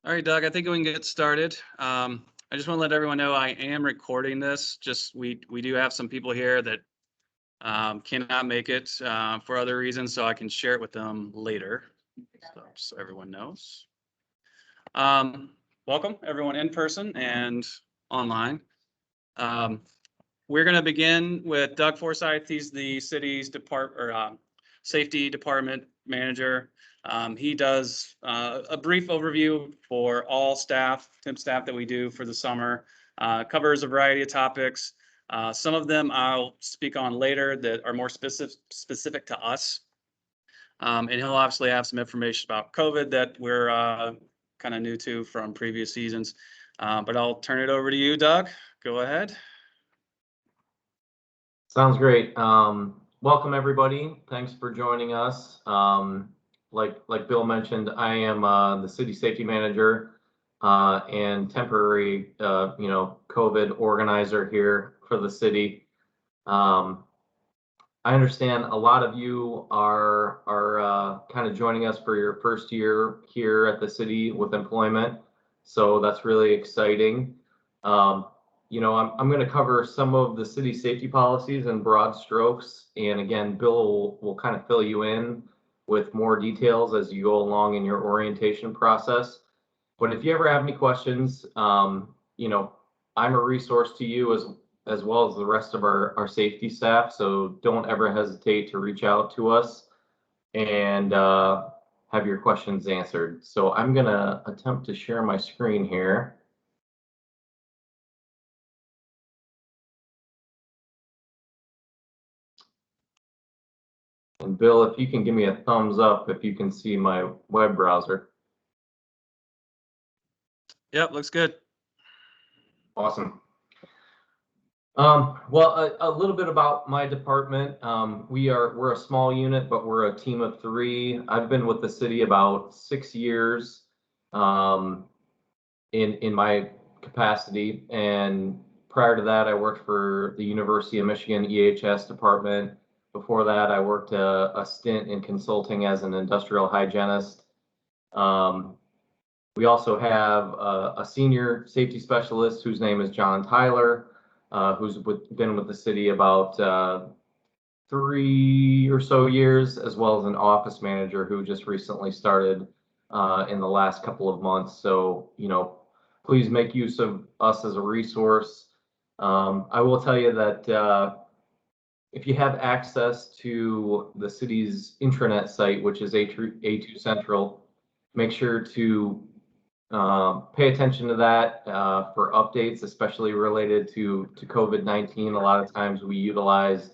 All right, Doug, I think we can get started. I just want to let everyone know I am recording this. Just we do have some people here that cannot make it for other reasons, so I can share it with them later. So everyone knows. Welcome everyone in person and online. We're going to begin with Doug Forsyth. He's the city's safety department manager. He does a brief overview for all temp staff that we do for the summer. Covers a variety of topics. Some of them I'll speak on later that are more specific to us. And he'll obviously have some information about COVID that we're kind of new to from previous seasons. But I'll turn it over to you, Doug. Go ahead. Sounds great. Welcome everybody. Thanks for joining us. Like Bill mentioned, I am the city safety manager and temporary, COVID organizer here for the city. I understand a lot of you are kind of joining us for your first year here at the city with employment, so that's really exciting. I'm going to cover some of the city safety policies in broad strokes. And again, Bill will kind of fill you in with more details as you go along in your orientation process. But if you ever have any questions, I'm a resource to you as well as the rest of our safety staff. So don't ever hesitate to reach out to us and have your questions answered. So I'm going to attempt to share my screen here. And Bill, if you can give me a thumbs up if you can see my web browser. Yep, looks good. Awesome. Well, a little bit about my department. We're a small unit, but we're a team of 3. I've been with the city about 6 years in my capacity, and prior to that, I worked for the University of Michigan EHS department. Before that, I worked a stint in consulting as an industrial hygienist. We also have a senior safety specialist whose name is John Tyler, who's been with the city about 3 or so years, as well as an office manager who just recently started in the last couple of months. So, please make use of us as a resource. I will tell you that if you have access to the city's intranet site, which is A2 Central, make sure to pay attention to that for updates, especially related to COVID-19. A lot of times we utilize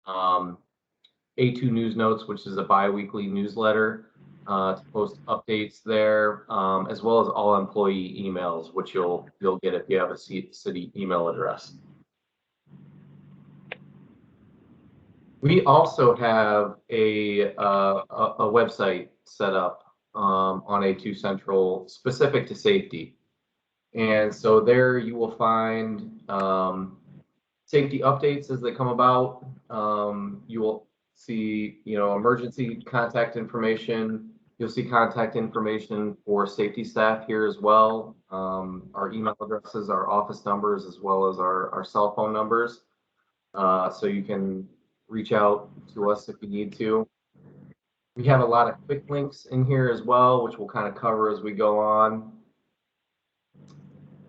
A2 News Notes, which is a bi-weekly newsletter, to post updates there, as well as all employee emails, which you'll get if you have a city email address. We also have a website set up on A2 Central specific to safety. And so there you will find safety updates as they come about. You will see, emergency contact information. You'll see contact information for safety staff here as well. Our email addresses, our office numbers, as well as our cell phone numbers. So you can reach out to us if you need to. We have a lot of quick links in here as well, which we'll kind of cover as we go on.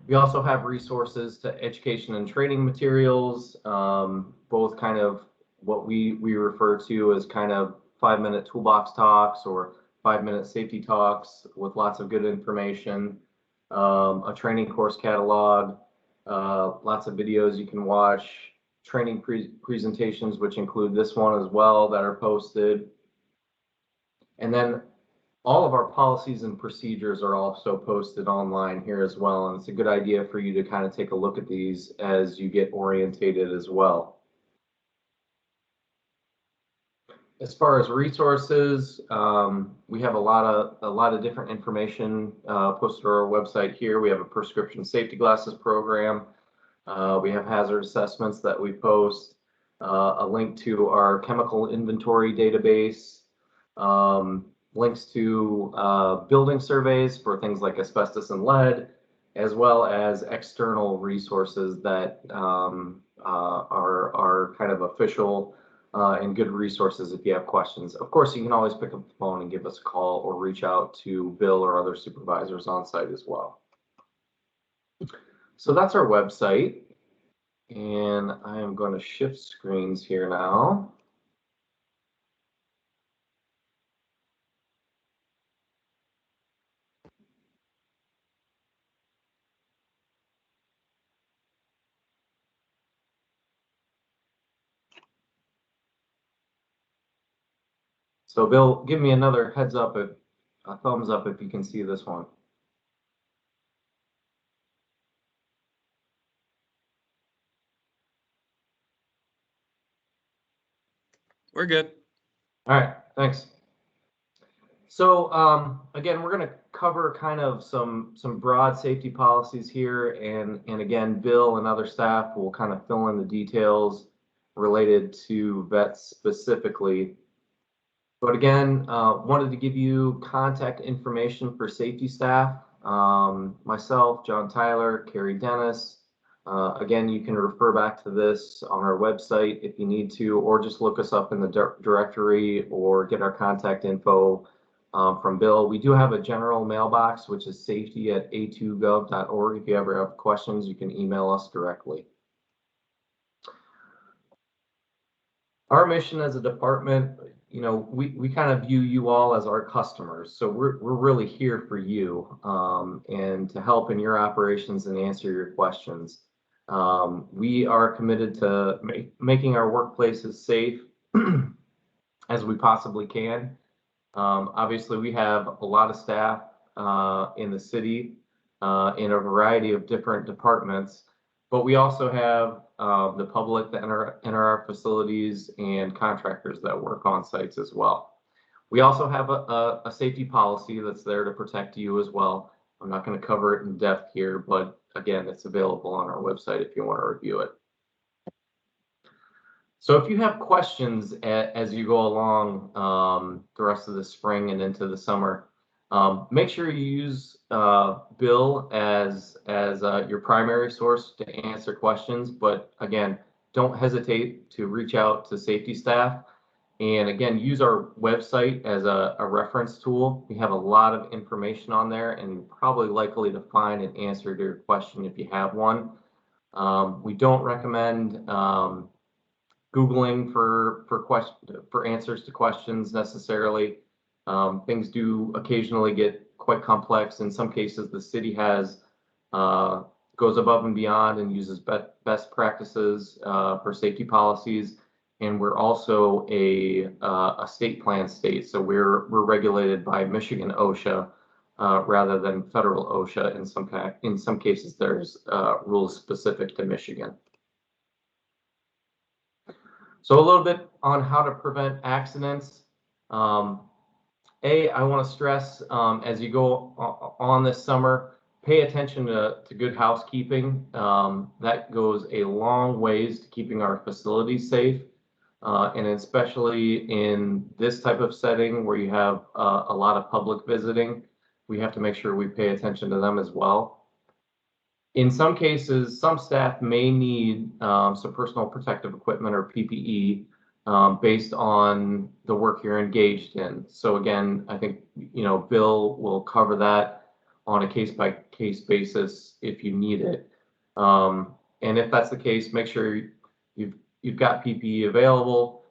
We also have resources to education and training materials, both kind of what we refer to as kind of 5-minute toolbox talks or 5-minute safety talks with lots of good information, a training course catalog, lots of videos you can watch, training presentations, which include this one as well, that are posted. And then all of our policies and procedures are also posted online here as well. And it's a good idea for you to kind of take a look at these as you get orientated as well. As far as resources, we have a lot of different information posted to our website here. We have a prescription safety glasses program. We have hazard assessments that we post, a link to our chemical inventory database. links to building surveys for things like asbestos and lead, as well as external resources that are kind of official and good resources if you have questions. Of course, you can always pick up the phone and give us a call or reach out to Bill or other supervisors on site as well. So that's our website. And I am going to shift screens here now. So Bill, give me another heads up, a thumbs up if you can see this one. We're good. All right, thanks. So again, we're going to cover kind of some broad safety policies here, and again, Bill and other staff will kind of fill in the details related to vets specifically. But again, wanted to give you contact information for safety staff. Myself, John Tyler, Carrie Dennis. Again, you can refer back to this on our website if you need to, or just look us up in the directory or get our contact info from Bill. We do have a general mailbox, which is safety@a2gov.org. If you ever have questions, you can email us directly. Our mission as a department, you know, we kind of view you all as our customers. So we're really here for you and to help in your operations and answer your questions. We are committed to making our workplaces safe as we possibly can. Obviously, we have a lot of staff in the city in a variety of different departments, but we also have the public that enter our facilities and contractors that work on sites as well. We also have a safety policy that's there to protect you as well. I'm not going to cover it in depth here, but again, it's available on our website if you want to review it. So if you have questions as you go along the rest of the spring and into the summer, make sure you use Bill as your primary source to answer questions. But again, don't hesitate to reach out to safety staff. And again, use our website as a reference tool. We have a lot of information on there, and you're probably likely to find an answer to your question if you have one. We don't recommend Googling for answers to questions necessarily. Things do occasionally get quite complex. In some cases, the city goes above and beyond and uses best practices for safety policies. And we're also a state plan state, so we're regulated by Michigan OSHA rather than federal OSHA. In some cases, there's rules specific to Michigan. So a little bit on how to prevent accidents. I want to stress as you go on this summer, pay attention to good housekeeping. That goes a long ways to keeping our facilities safe. And especially in this type of setting where you have a lot of public visiting, we have to make sure we pay attention to them as well. In some cases, some staff may need some personal protective equipment or PPE based on the work you're engaged in. So again, I think, you know, Bill will cover that on a case-by-case basis if you need it. And if that's the case, make sure you've got PPE available,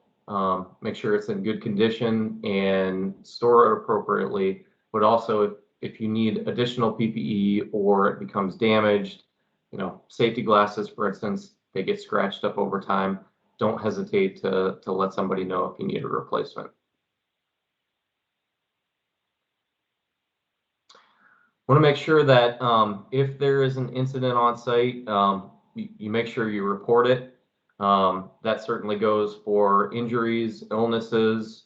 make sure it's in good condition and store it appropriately. But also if you need additional PPE or it becomes damaged, you know, safety glasses, for instance, they get scratched up over time. Don't hesitate to let somebody know if you need a replacement. Want to make sure that if there is an incident on site, you make sure you report it. That certainly goes for injuries, illnesses,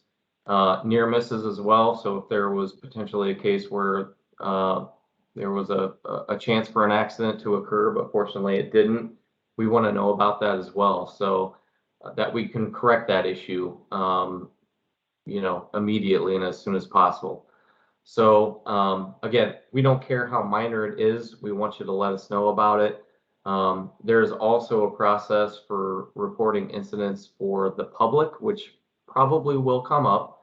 near misses as well. So if there was potentially a case where there was a chance for an accident to occur, but fortunately it didn't, we want to know about that as well, so that we can correct that issue. immediately and as soon as possible. So again, we don't care how minor it is. We want you to let us know about it. There's also a process for reporting incidents for the public, which probably will come up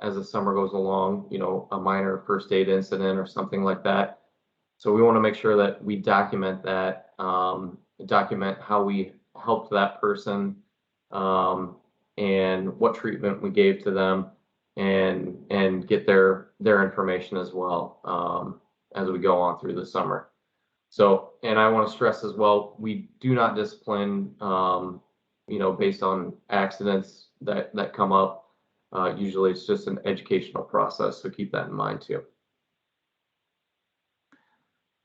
as the summer goes along, a minor first aid incident or something like that. So we want to make sure that we document that, document how we helped that person and what treatment we gave to them, and get their information as well as we go on through the summer. So, and I want to stress as well, we do not discipline, based on accidents that come up. Usually it's just an educational process, so keep that in mind too.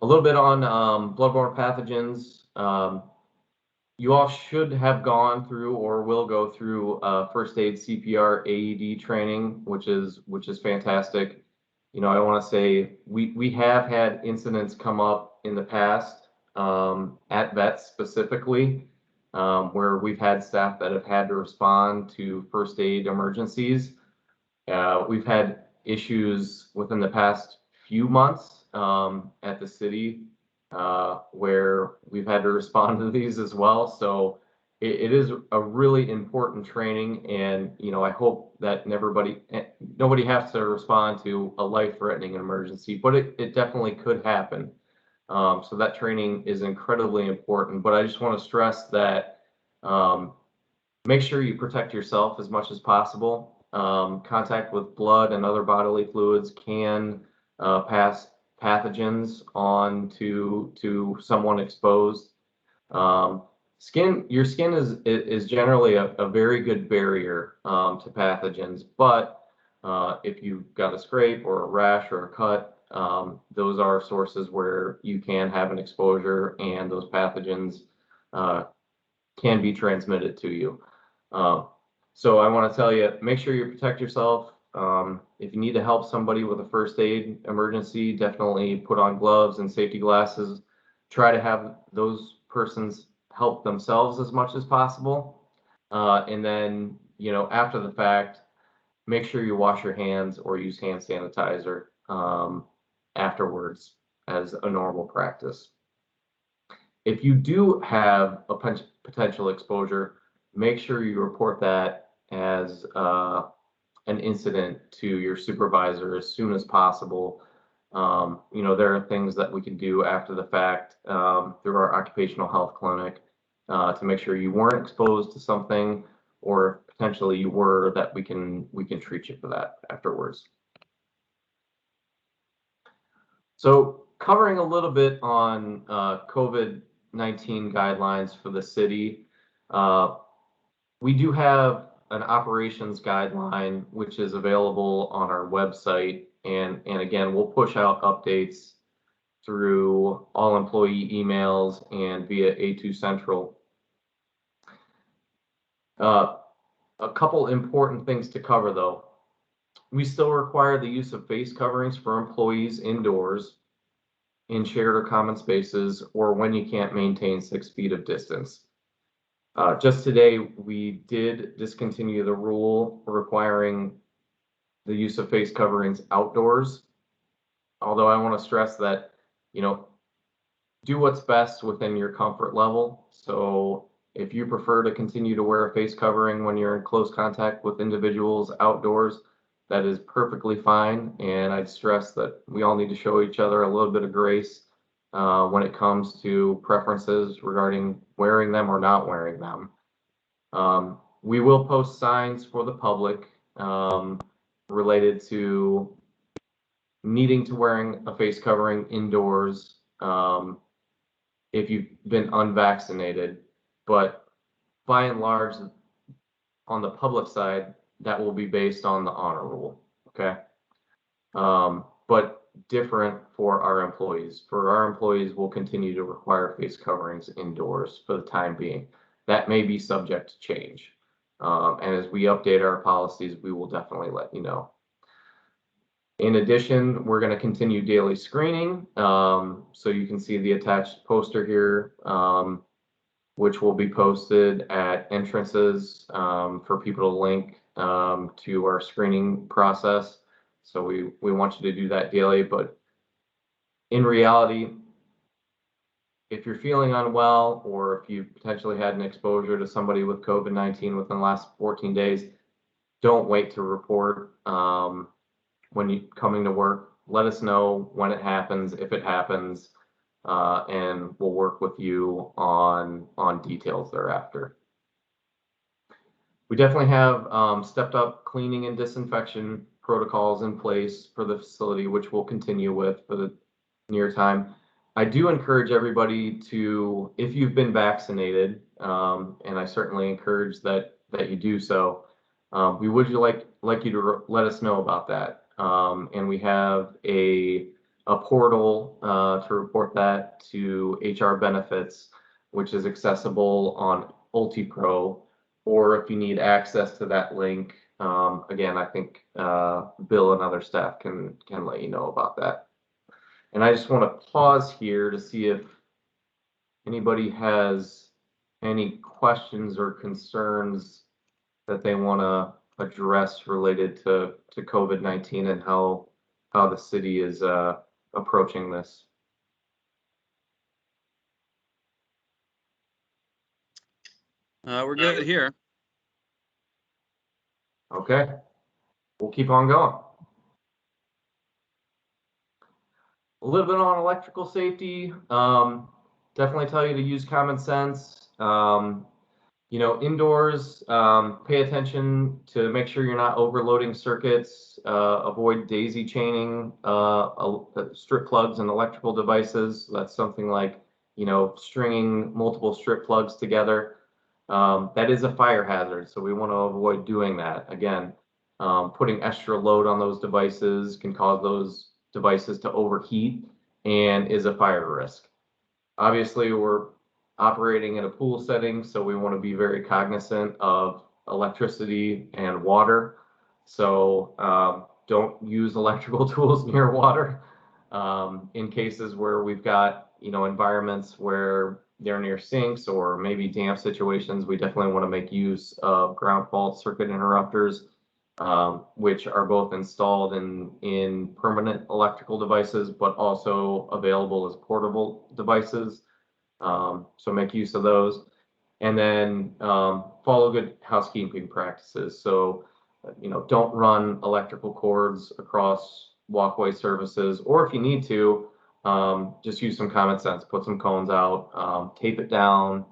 A little bit on bloodborne pathogens. You all should have gone through or will go through first aid, CPR, AED training, which is fantastic. I want to say we have had incidents come up in the past at vets specifically, where we've had staff that have had to respond to first aid emergencies. We've had issues within the past few months at the city where we've had to respond to these as well. So it is a really important training, and I hope that nobody has to respond to a life-threatening emergency, but it definitely could happen. So that training is incredibly important. But I just want to stress that make sure you protect yourself as much as possible. Contact with blood and other bodily fluids can pass pathogens on to someone exposed. Your skin is generally a very good barrier to pathogens, but if you've got a scrape or a rash or a cut, those are sources where you can have an exposure, and those pathogens can be transmitted to you. So I want to tell you, make sure you protect yourself. If you need to help somebody with a first aid emergency, definitely put on gloves and safety glasses. Try to have those persons help themselves as much as possible. And then, after the fact, make sure you wash your hands or use hand sanitizer afterwards as a normal practice. If you do have a potential exposure, make sure you report that as an incident to your supervisor as soon as possible. There are things that we can do after the fact through our occupational health clinic to make sure you weren't exposed to something, or potentially you were, that we can treat you for that afterwards. So covering a little bit on COVID-19 guidelines for the city, we do have an operations guideline, which is available on our website. And again, we'll push out updates through all employee emails and via A2 Central. A couple important things to cover though. We still require the use of face coverings for employees indoors, in shared or common spaces, or when you can't maintain 6 feet of distance. Just today, we did discontinue the rule requiring the use of face coverings outdoors. Although I want to stress that, do what's best within your comfort level. So if you prefer to continue to wear a face covering when you're in close contact with individuals outdoors, that is perfectly fine. And I'd stress that we all need to show each other a little bit of grace when it comes to preferences regarding wearing them or not wearing them. We will post signs for the public related to needing to wearing a face covering indoors if you've been unvaccinated, but by and large, on the public side, that will be based on the honor rule, okay? But different for our employees. For our employees, we'll continue to require face coverings indoors for the time being. That may be subject to change. And as we update our policies, we will definitely let you know. In addition, we're going to continue daily screening. So you can see the attached poster here, which will be posted at entrances for people to link to our screening process. So we want you to do that daily. But in reality, if you're feeling unwell or if you potentially had an exposure to somebody with COVID-19 within the last 14 days, don't wait to report when you coming to work. Let us know when it happens, if it happens, and we'll work with you on details thereafter. We definitely have stepped up cleaning and disinfection protocols in place for the facility, which we'll continue with for the near time. I do encourage everybody to, if you've been vaccinated, and I certainly encourage that you do so, we would like you to let us know about that. And we have a portal to report that to HR benefits, which is accessible on UltiPro, or if you need access to that link, again, I think Bill and other staff can let you know about that. And I just want to pause here to see if anybody has any questions or concerns that they want to address related to COVID-19 and how the city is approaching this. We're good here. Okay, we'll keep on going. A little bit on electrical safety. Definitely tell you to use common sense. You know, indoors, pay attention to make sure you're not overloading circuits. Avoid daisy chaining strip plugs and electrical devices. That's something like, you know, stringing multiple strip plugs together. That is a fire hazard, so we want to avoid doing that. Again, putting extra load on those devices can cause those devices to overheat and is a fire risk. Obviously, we're operating in a pool setting, so we want to be very cognizant of electricity and water. So don't use electrical tools near water. In cases where we've got, you know, environments where they're near sinks or maybe damp situations, we definitely want to make use of ground fault circuit interrupters, which are both installed in permanent electrical devices, but also available as portable devices. So make use of those. And then follow good housekeeping practices. So, you know, don't run electrical cords across walkway surfaces, or if you need to, just use some common sense, put some cones out, tape it down,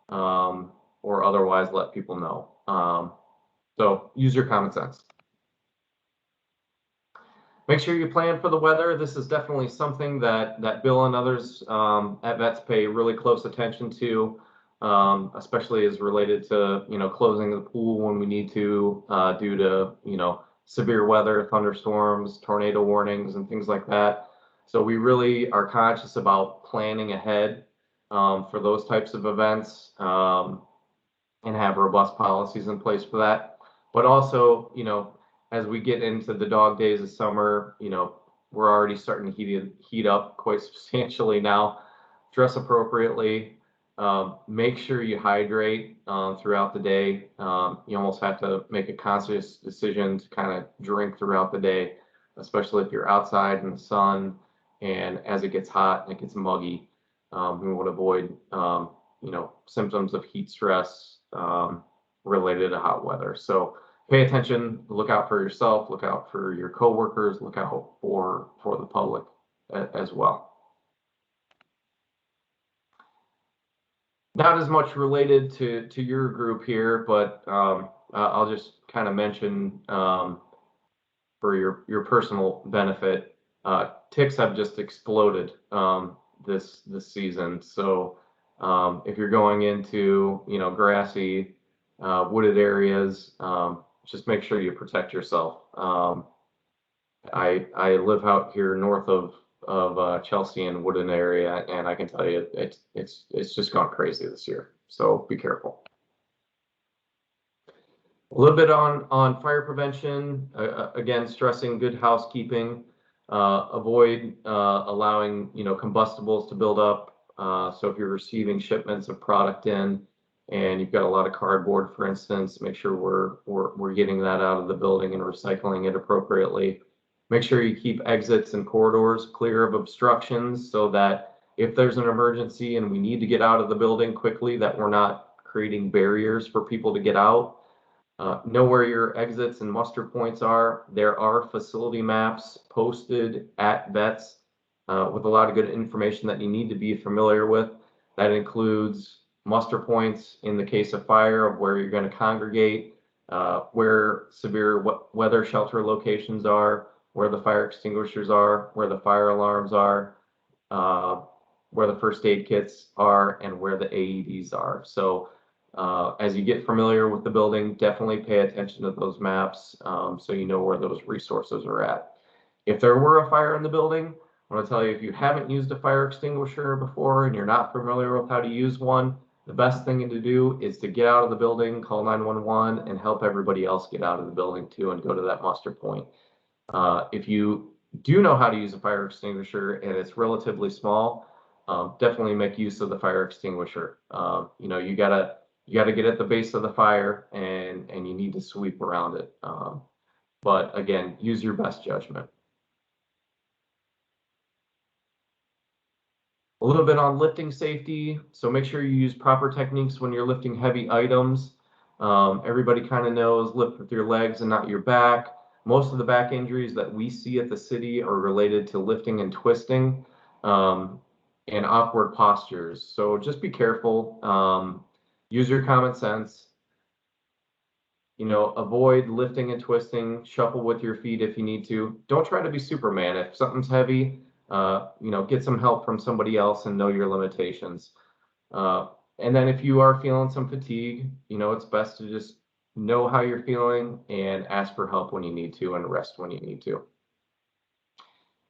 or otherwise let people know. So use your common sense. Make sure you plan for the weather. This is definitely something that Bill and others at Vets pay really close attention to, especially as related to, you know, closing the pool when we need to due to, you know, severe weather, thunderstorms, tornado warnings, and things like that. So we really are conscious about planning ahead for those types of events and have robust policies in place for that. But also, you know, as we get into the dog days of summer, you know, we're already starting to heat up quite substantially now. Dress appropriately. Make sure you hydrate throughout the day. You almost have to make a conscious decision to kind of drink throughout the day, especially if you're outside in the sun and as it gets hot and it gets muggy. We want to avoid, you know, symptoms of heat stress related to hot weather. So pay attention, look out for yourself, look out for your coworkers, look out for the public as well. Not as much related to your group here, but I'll just kind of mention for your personal benefit, ticks have just exploded this season. So if you're going into, you know, grassy, wooded areas, just make sure you protect yourself. I live out here north of Chelsea and Woodland area, and I can tell you it's just gone crazy this year. So be careful. A little bit on fire prevention. Again, stressing good housekeeping. Avoid allowing, you know, combustibles to build up. So if you're receiving shipments of product in, and you've got a lot of cardboard, for instance, make sure we're getting that out of the building and recycling it appropriately. Make sure you keep exits and corridors clear of obstructions so that if there's an emergency and we need to get out of the building quickly, that we're not creating barriers for people to get out. Know where your exits and muster points are. There are facility maps posted at VETS with a lot of good information that you need to be familiar with. That includes muster points in the case of fire, of where you're going to congregate, where severe weather shelter locations are, where the fire extinguishers are, where the fire alarms are, where the first aid kits are, and where the AEDs are. So as you get familiar with the building, definitely pay attention to those maps so you know where those resources are at. If there were a fire in the building, I want to tell you, if you haven't used a fire extinguisher before and you're not familiar with how to use one, the best thing to do is to get out of the building, call 911, and help everybody else get out of the building too and go to that muster point. If you do know how to use a fire extinguisher and it's relatively small, definitely make use of the fire extinguisher. You know, you gotta get at the base of the fire and you need to sweep around it. But again, use your best judgment. A little bit on lifting safety. So make sure you use proper techniques when you're lifting heavy items. Everybody kind of knows lift with your legs and not your back. Most of the back injuries that we see at the city are related to lifting and twisting and awkward postures. So just be careful. Use your common sense. You know, avoid lifting and twisting. Shuffle with your feet if you need to. Don't try to be Superman. If something's heavy, you know, get some help from somebody else and know your limitations. And then if you are feeling some fatigue, you know, it's best to just know how you're feeling and ask for help when you need to and rest when you need to.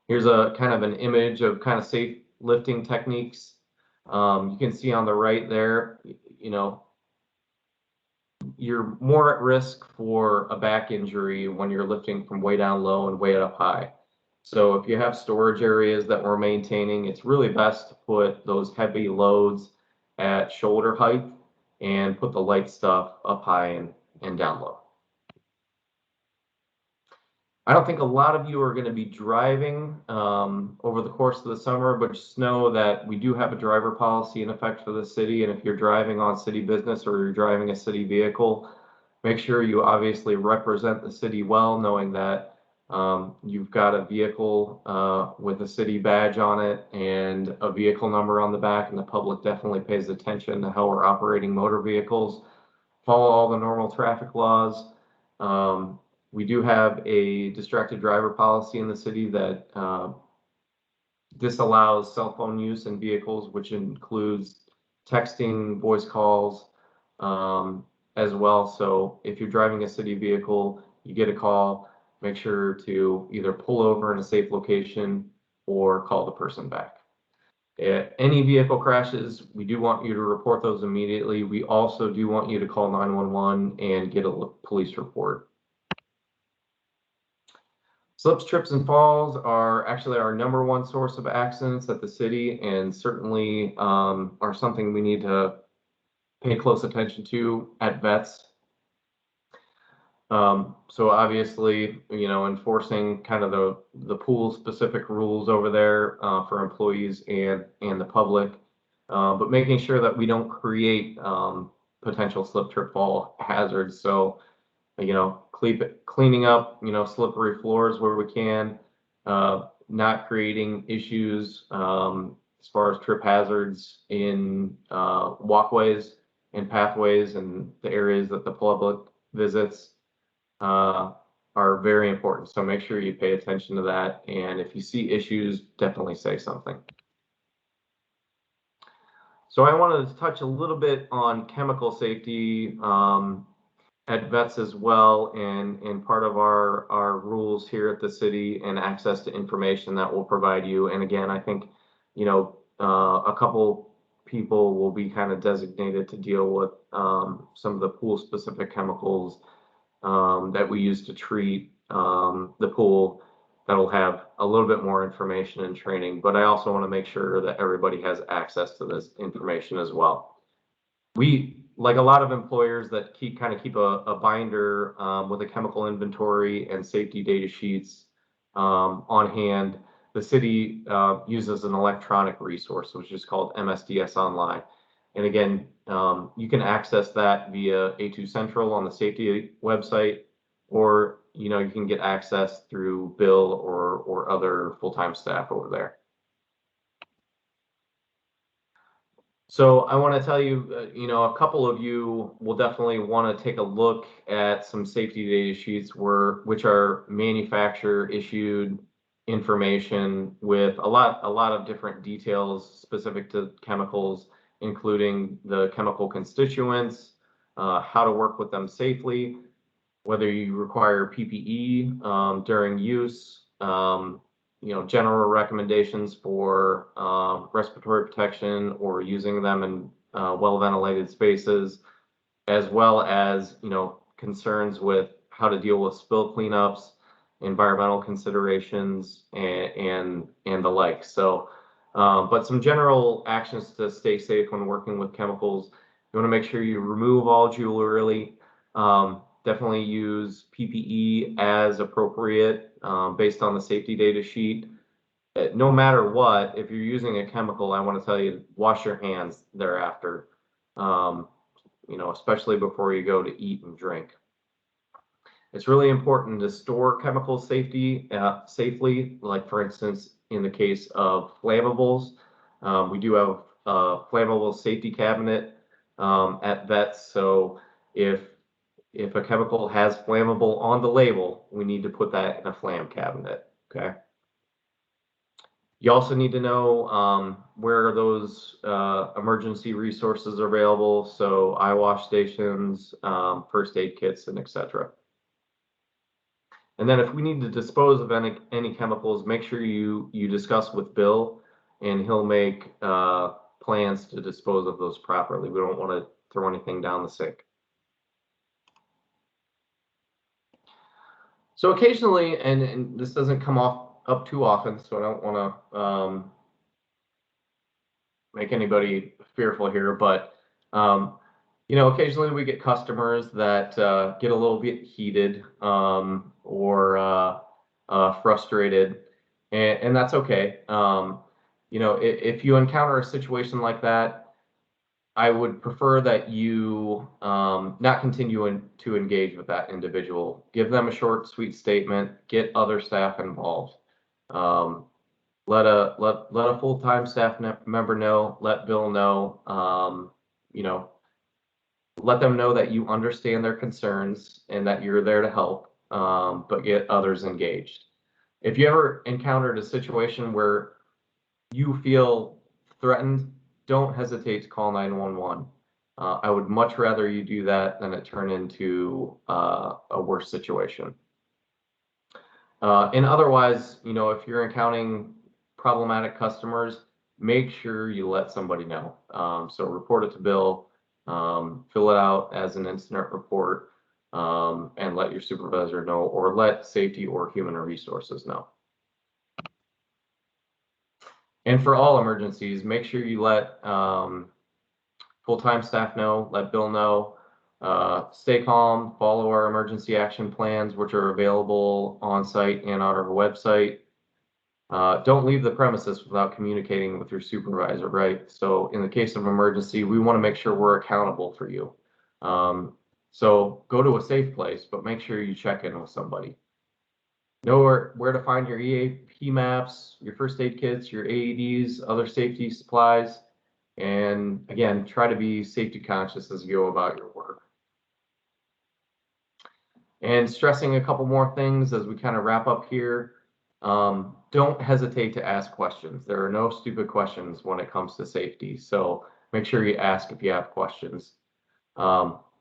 Here's a kind of an image of kind of safe lifting techniques. You can see on the right there, you know, you're more at risk for a back injury when you're lifting from way down low and way up high. So if you have storage areas that we're maintaining, it's really best to put those heavy loads at shoulder height and put the light stuff up high and down low. I don't think a lot of you are going to be driving over the course of the summer, but just know that we do have a driver policy in effect for the city. And if you're driving on city business or you're driving a city vehicle, make sure you obviously represent the city well, knowing that you've got a vehicle with a city badge on it and a vehicle number on the back, and the public definitely pays attention to how we're operating motor vehicles. Follow all the normal traffic laws. We do have a distracted driver policy in the city that disallows cell phone use in vehicles, which includes texting, voice calls as well. So if you're driving a city vehicle, you get a call, make sure to either pull over in a safe location or call the person back. If any vehicle crashes, we do want you to report those immediately. We also do want you to call 911 and get a police report. Slips, trips, and falls are actually our #1 source of accidents at the city, and certainly are something we need to pay close attention to at VETS. So obviously, you know, enforcing kind of the pool specific rules over there for employees and the public, but making sure that we don't create potential slip, trip, fall hazards. So, you know, cleaning up, you know, slippery floors where we can, not creating issues as far as trip hazards in walkways and pathways and the areas that the public visits are very important. So make sure you pay attention to that. And if you see issues, definitely say something. So I wanted to touch a little bit on chemical safety at VETS as well, and part of our rules here at the city and access to information that we'll provide you. And again, I think, you know, a couple people will be kind of designated to deal with some of the pool specific chemicals that we use to treat the pool. That'll have a little bit more information and training, but I also want to make sure that everybody has access to this information as well. We like a lot of employers that keep a binder with a chemical inventory and safety data sheets on hand, the city uses an electronic resource, which is called MSDS Online. And again, you can access that via A2 Central on the safety website, or you can get access through Bill or other full-time staff over there. So I want to tell you, a couple of you will definitely want to take a look at some safety data sheets which are manufacturer issued information with a lot of different details specific to chemicals, including the chemical constituents, how to work with them safely, whether you require PPE during use, general recommendations for respiratory protection or using them in well-ventilated spaces, as well as, concerns with how to deal with spill cleanups, environmental considerations, and the like. So, but some general actions to stay safe when working with chemicals. You want to make sure you remove all jewelry. Definitely use PPE as appropriate based on the safety data sheet. No matter what, if you're using a chemical, I want to tell you, wash your hands thereafter, especially before you go to eat and drink. It's really important to store chemicals safely, like for instance, in the case of flammables. We do have a flammable safety cabinet at VETS, so if a chemical has flammable on the label, we need to put that in a flam cabinet, okay? You also need to know where those emergency resources are available, so eye wash stations, first aid kits, and etc. And then if we need to dispose of any chemicals, make sure you discuss with Bill, and he'll make plans to dispose of those properly. We don't want to throw anything down the sink. So occasionally, and this doesn't come up too often, so I don't want to make anybody fearful here, but occasionally we get customers that get a little bit heated or frustrated, and that's okay. If you encounter a situation like that, I would prefer that you not continue to engage with that individual. Give them a short, sweet statement. Get other staff involved. Let a full-time staff member know. Let Bill know. Let them know that you understand their concerns and that you're there to help, but get others engaged. If you ever encountered a situation where you feel threatened, don't hesitate to call 911. I would much rather you do that than it turn into a worse situation. And otherwise, if you're encountering problematic customers, make sure you let somebody know. So report it to Bill, fill it out as an incident report, and let your supervisor know, or let safety or human resources know. And for all emergencies, make sure you let full-time staff know, let Bill know. Stay calm, follow our emergency action plans, which are available on site and on our website. Don't leave the premises without communicating with your supervisor, right? So in the case of emergency, we want to make sure we're accountable for you. So go to a safe place, but make sure you check in with somebody. Know where to find your EAP maps, your first aid kits, your AEDs, other safety supplies, and again, try to be safety conscious as you go about your work. And stressing a couple more things as we kind of wrap up here. Don't hesitate to ask questions. There are no stupid questions when it comes to safety, so make sure you ask if you have questions.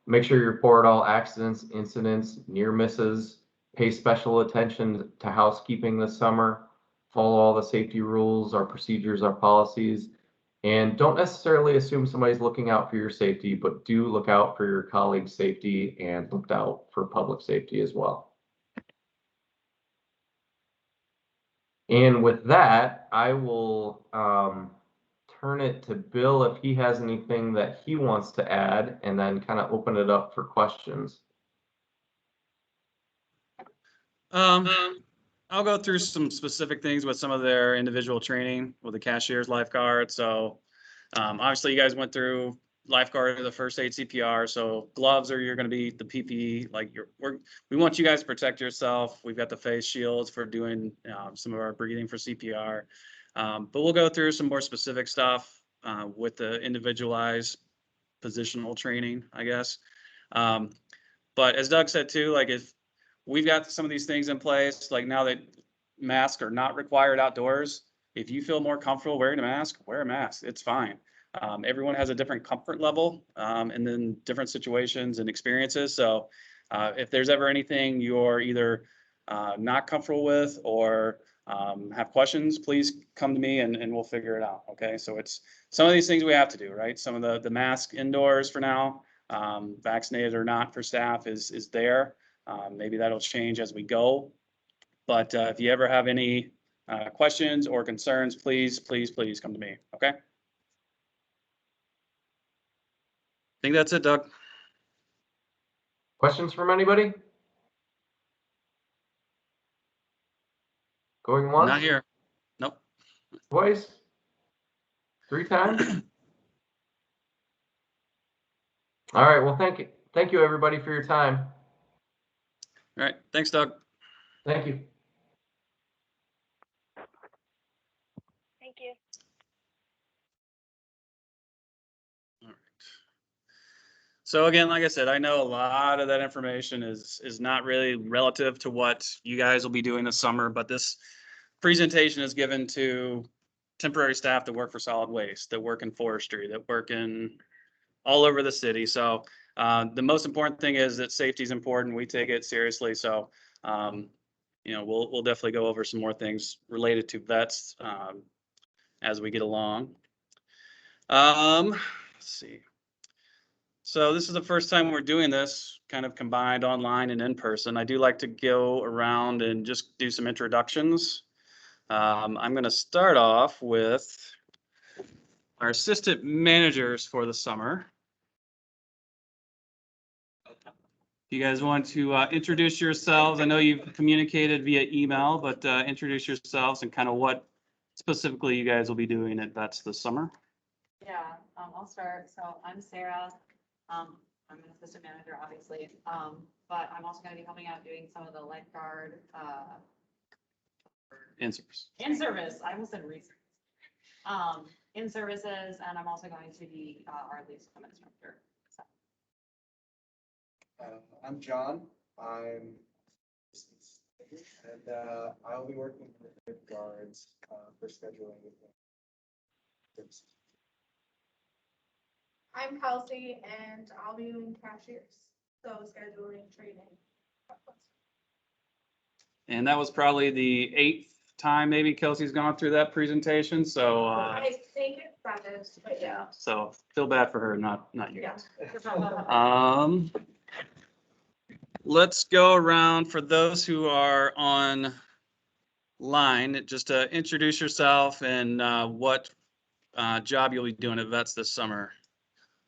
Make sure you report all accidents, incidents, near misses. Pay special attention to housekeeping this summer. Follow all the safety rules, our procedures, our policies, and don't necessarily assume somebody's looking out for your safety, but do look out for your colleagues' safety and look out for public safety as well. And with that, I will turn it to Bill if he has anything that he wants to add, and then kind of open it up for questions. I'll go through some specific things with some of their individual training with the cashier's lifeguard. So obviously you guys went through lifeguard or the first aid CPR. So gloves are you're going to be the PPE. Like we want you guys to protect yourself. We've got the face shields for doing some of our breathing for CPR. But we'll go through some more specific stuff with the individualized positional training, I guess. But as Doug said too, like if we've got some of these things in place, like now that masks are not required outdoors, if you feel more comfortable wearing a mask, wear a mask. It's fine. Everyone has a different comfort level and then different situations and experiences. So if there's ever anything you're either not comfortable with or have questions, please come to me and we'll figure it out. Okay. So it's some of these things we have to do, right? Some of the mask indoors for now, vaccinated or not for staff is there. Maybe that'll change as we go. But if you ever have any questions or concerns, please come to me. Okay. I think that's it, Doug. Questions from anybody? Going once? Not here. Nope. Twice? 3 times? All right. Well, thank you. Thank you, everybody, for your time. All right. Thanks, Doug. Thank you. Thank you. All right. So again, like I said, I know a lot of that information is not really relative to what you guys will be doing this summer, but this presentation is given to temporary staff that work for solid waste, that work in forestry, that work in all over the city. So the most important thing is that safety is important. We take it seriously. So you know, we'll definitely go over some more things related to vets as we get along. Let's see. So this is the first time we're doing this kind of combined online and in person. I do like to go around and just do some introductions. I'm going to start off with our assistant managers for the summer. You guys want to introduce yourselves? I know you've communicated via email, but introduce yourselves and kind of what specifically you guys will be doing at Vets this summer. Yeah, I'll start. So I'm Sarah. I'm an assistant manager, obviously, but I'm also going to be helping out doing some of the lifeguard In-service. in-service. I almost said research. In services, and I'm also going to be our lead swim instructor. So. I'm John. I'm and I'll be working with guards for scheduling with them. I'm Kelsey and I'll be doing cashiers, so scheduling, training. And that was probably the 8th time maybe Kelsey's gone through that presentation. So I think it's 7, but yeah. So feel bad for her, not you. Yeah. Let's go around for those who are online, just introduce yourself and what job you'll be doing at Vets this summer.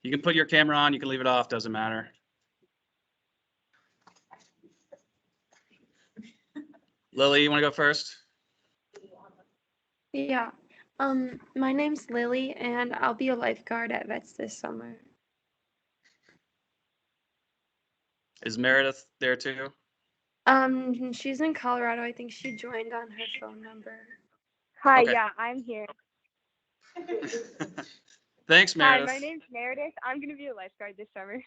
You can put your camera on, you can leave it off, doesn't matter. Lily, you want to go first? Yeah. My name's Lily and I'll be a lifeguard at Vets this summer. Is Meredith there too? She's in Colorado. I think she joined on her phone number. Hi, Okay. yeah, I'm here. Thanks, Meredith. Hi, my name's Meredith. I'm going to be a lifeguard this summer.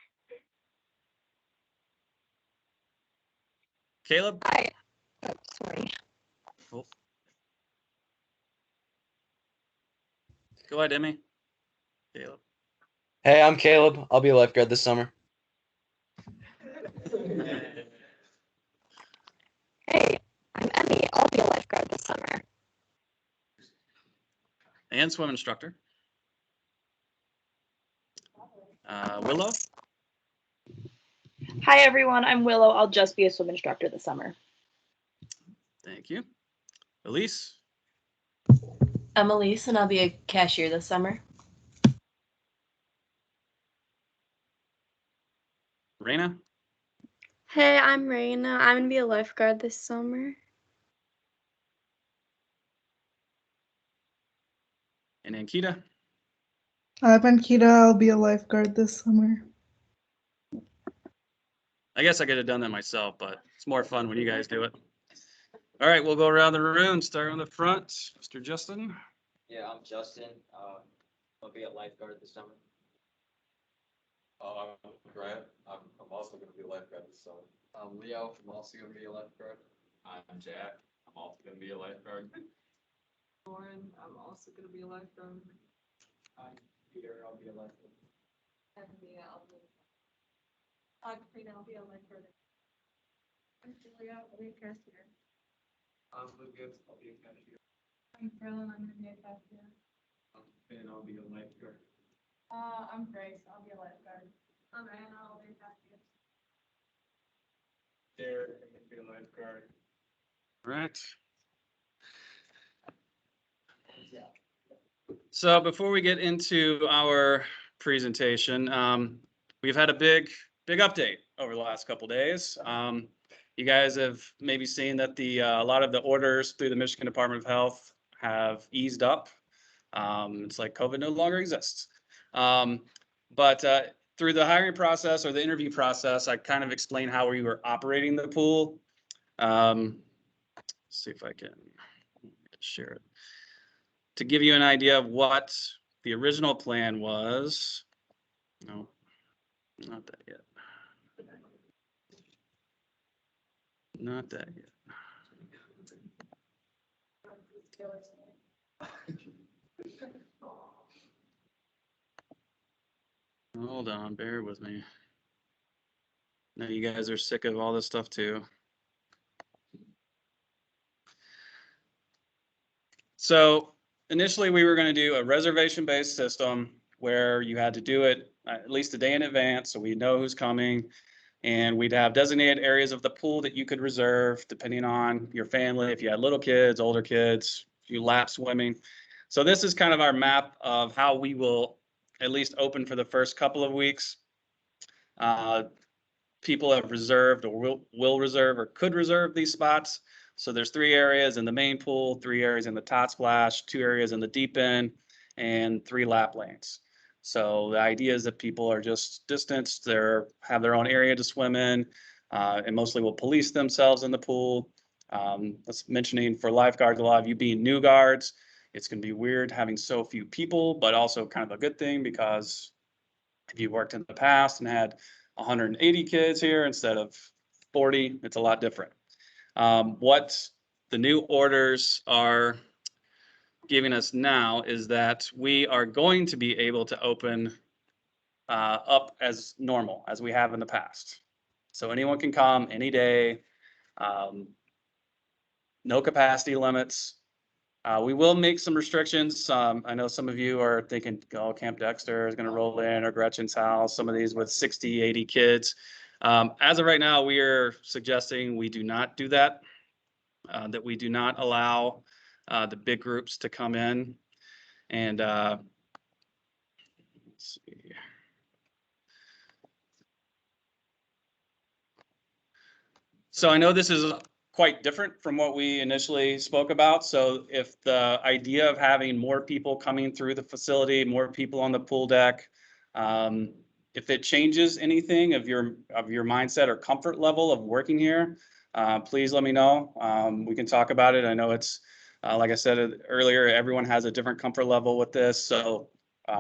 Caleb? Hi. Oh, sorry. Cool. Go ahead, Emmy. Caleb. Hey, I'm Caleb. I'll be a lifeguard this summer. Hey, I'm Emmy. I'll be a lifeguard this summer. And swim instructor. Willow? Hi, everyone. I'm Willow. I'll just be a swim instructor this summer. Thank you. Elise? I'm Elise, and I'll be a cashier this summer. Raina Hey, I'm Raina. I'm gonna be a lifeguard this summer. and Ankita. I'm Ankita. I'll be a lifeguard this summer. I guess I could have done that myself, but it's more fun when you guys do it. All right, we'll go around the room, start on the front. Mr. Justin. Yeah, I'm Justin. I'll be a lifeguard this summer. I'm Grant. I'm also gonna be a lifeguard this summer. I'm Leo. I'm also gonna be a lifeguard. I'm Jack. I'm also gonna be a lifeguard. Lauren, I'm also gonna be a lifeguard. I'm Peter, I'll be a lifeguard. And Mia, I'm Karina, I'll be a lifeguard. I'm Julia, I'll be a cashier. I'm Lucas, I'll be a cashier. I'm Carolyn, I'm gonna be a cashier. I'm Finn, I'll be a lifeguard. I'm Grace, I'll be a lifeguard. I'm Anna, I'll be a cashier. Derek, I'm gonna be a lifeguard. All right. So before we get into our presentation, we've had a big update over the last couple days. You guys have maybe seen that a lot of the orders through the Michigan Department of Health have eased up. It's like COVID no longer exists. But through the hiring process or the interview process, I kind of explained how we were operating the pool. Let's see if I can share it. To give you an idea of what the original plan was. No, not that yet. Not that yet. Hold on, bear with me. Now you guys are sick of all this stuff too. So initially we were going to do a reservation-based system where you had to do it at least a day in advance so we know who's coming. And we'd have designated areas of the pool that you could reserve depending on your family, if you had little kids, older kids, if you lap swimming. So this is kind of our map of how we will at least open for the first couple of weeks. People have reserved or will reserve or could reserve these spots. So there's 3 areas in the main pool, 3 areas in the tot splash, 2 areas in the deep end, and 3 lap lanes. So the idea is that people are just distanced, have their own area to swim in, and mostly will police themselves in the pool. That's mentioning for lifeguards, a lot of you being new guards, it's going to be weird having so few people, but also kind of a good thing because if you worked in the past and had 180 kids here instead of 40, it's a lot different. What the new orders are giving us now is that we are going to be able to open up as normal as we have in the past. So anyone can come any day, no capacity limits. We will make some restrictions. I know some of you are thinking, oh, Camp Dexter is going to roll in, or Gretchen's house, some of these with 60, 80 kids. As of right now, we are suggesting we do not do that, that we do not allow the big groups to come in. And let's see. So I know this is quite different from what we initially spoke about. So if the idea of having more people coming through the facility, more people on the pool deck, if it changes anything of your mindset or comfort level of working here, please let me know. We can talk about it. I know it's like I said earlier, everyone has a different comfort level with this. So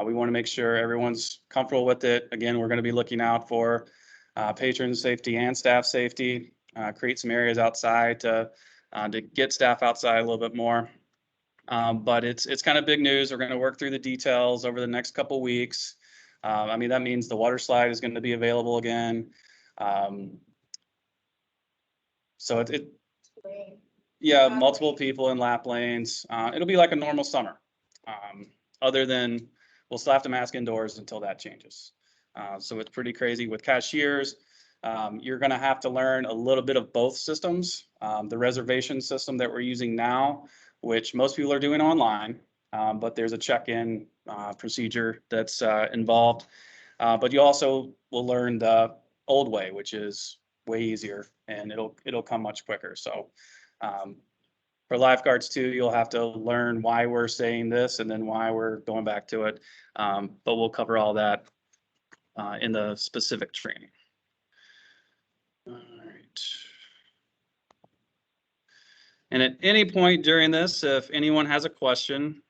we want to make sure everyone's comfortable with it. Again, we're going to be looking out for patron safety and staff safety. Create some areas outside to get staff outside a little bit more. But it's kind of big news. We're going to work through the details over the next couple weeks. I mean, that means the water slide is going to be available again. So yeah, multiple people in lap lanes. It'll be like a normal summer, other than we'll still have to mask indoors until that changes. So it's pretty crazy with cashiers. You're going to have to learn a little bit of both systems. The reservation system that we're using now, which most people are doing online, but there's a check-in procedure that's involved. But you also will learn the old way, which is way easier and it'll come much quicker. So for lifeguards too, you'll have to learn why we're saying this and then why we're going back to it. But we'll cover all that in the specific training. All right. And at any point during this, if anyone has a question,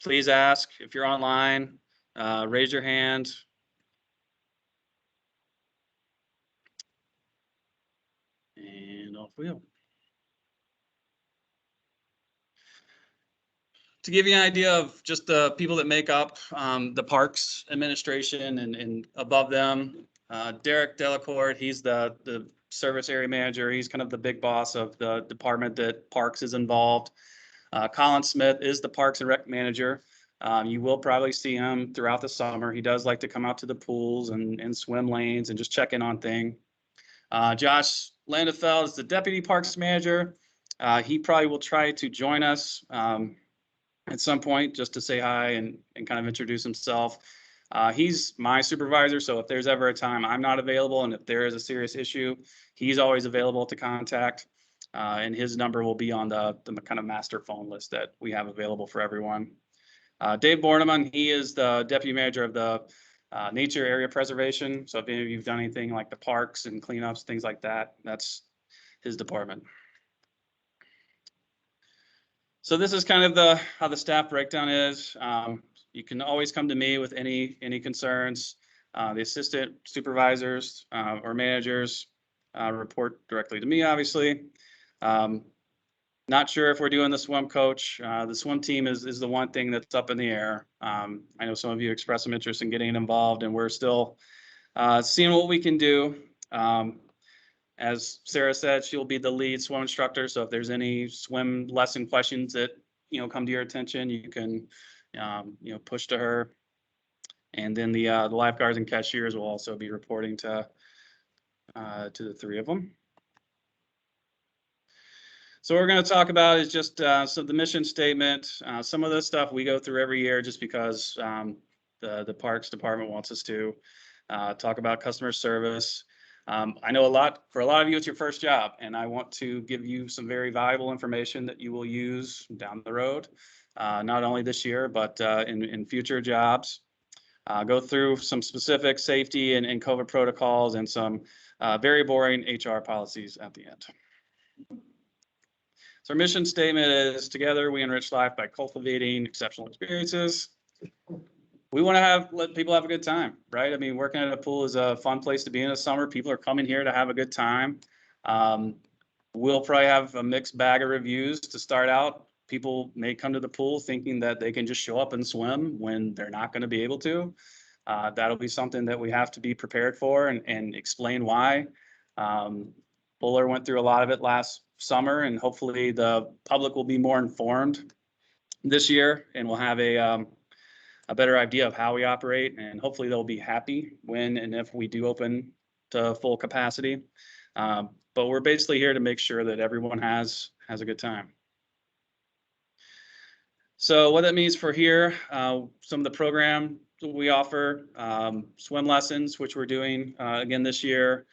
please ask. If you're online, raise your hand. And off we go. To give you an idea of just the people that make up the Parks Administration and above them, Derek Delacourt, he's the service area manager. He's kind of the big boss of the department that Parks is involved. Colin Smith is the Parks and Rec manager. You will probably see him throughout the summer. He does like to come out to the pools and swim lanes and just check in on things. Josh Landefeld is the deputy Parks manager. He probably will try to join us at some point just to say hi and kind of introduce himself. He's my supervisor, so if there's ever a time I'm not available and if there is a serious issue, he's always available to contact. And his number will be on the kind of master phone list that we have available for everyone. Dave Borneman, he is the deputy manager of the nature area preservation. So if any of you've done anything like the parks and cleanups, things like that, that's his department. So this is kind of how the staff breakdown is. You can always come to me with any concerns. The assistant supervisors or managers report directly to me, obviously. Not sure if we're doing the swim coach. The swim team is the one thing that's up in the air. I know some of you expressed some interest in getting involved, and we're still seeing what we can do. As Sarah said, she'll be the lead swim instructor. So if there's any swim lesson questions that come to your attention, you can push to her. And then the lifeguards and cashiers will also be reporting to the three of them. So what we're going to talk about is just the mission statement. Some of this stuff we go through every year just because the Parks Department wants us to talk about customer service. I know for a lot of you, it's your first job, and I want to give you some very valuable information that you will use down the road, not only this year, but in future jobs. Go through some specific safety and COVID protocols and some very boring HR policies at the end. So our mission statement is, together we enrich life by cultivating exceptional experiences. We want to let people have a good time, right? I mean, working at a pool is a fun place to be in the summer. People are coming here to have a good time. We'll probably have a mixed bag of reviews to start out. People may come to the pool thinking that they can just show up and swim when they're not going to be able to. That'll be something that we have to be prepared for and explain why. Buller went through a lot of it last summer, and hopefully the public will be more informed this year, and we'll have a better idea of how we operate, and hopefully they'll be happy when and if we do open to full capacity. But we're basically here to make sure that everyone has a good time. So what that means for here, some of the program we offer, swim lessons, which we're doing again this year.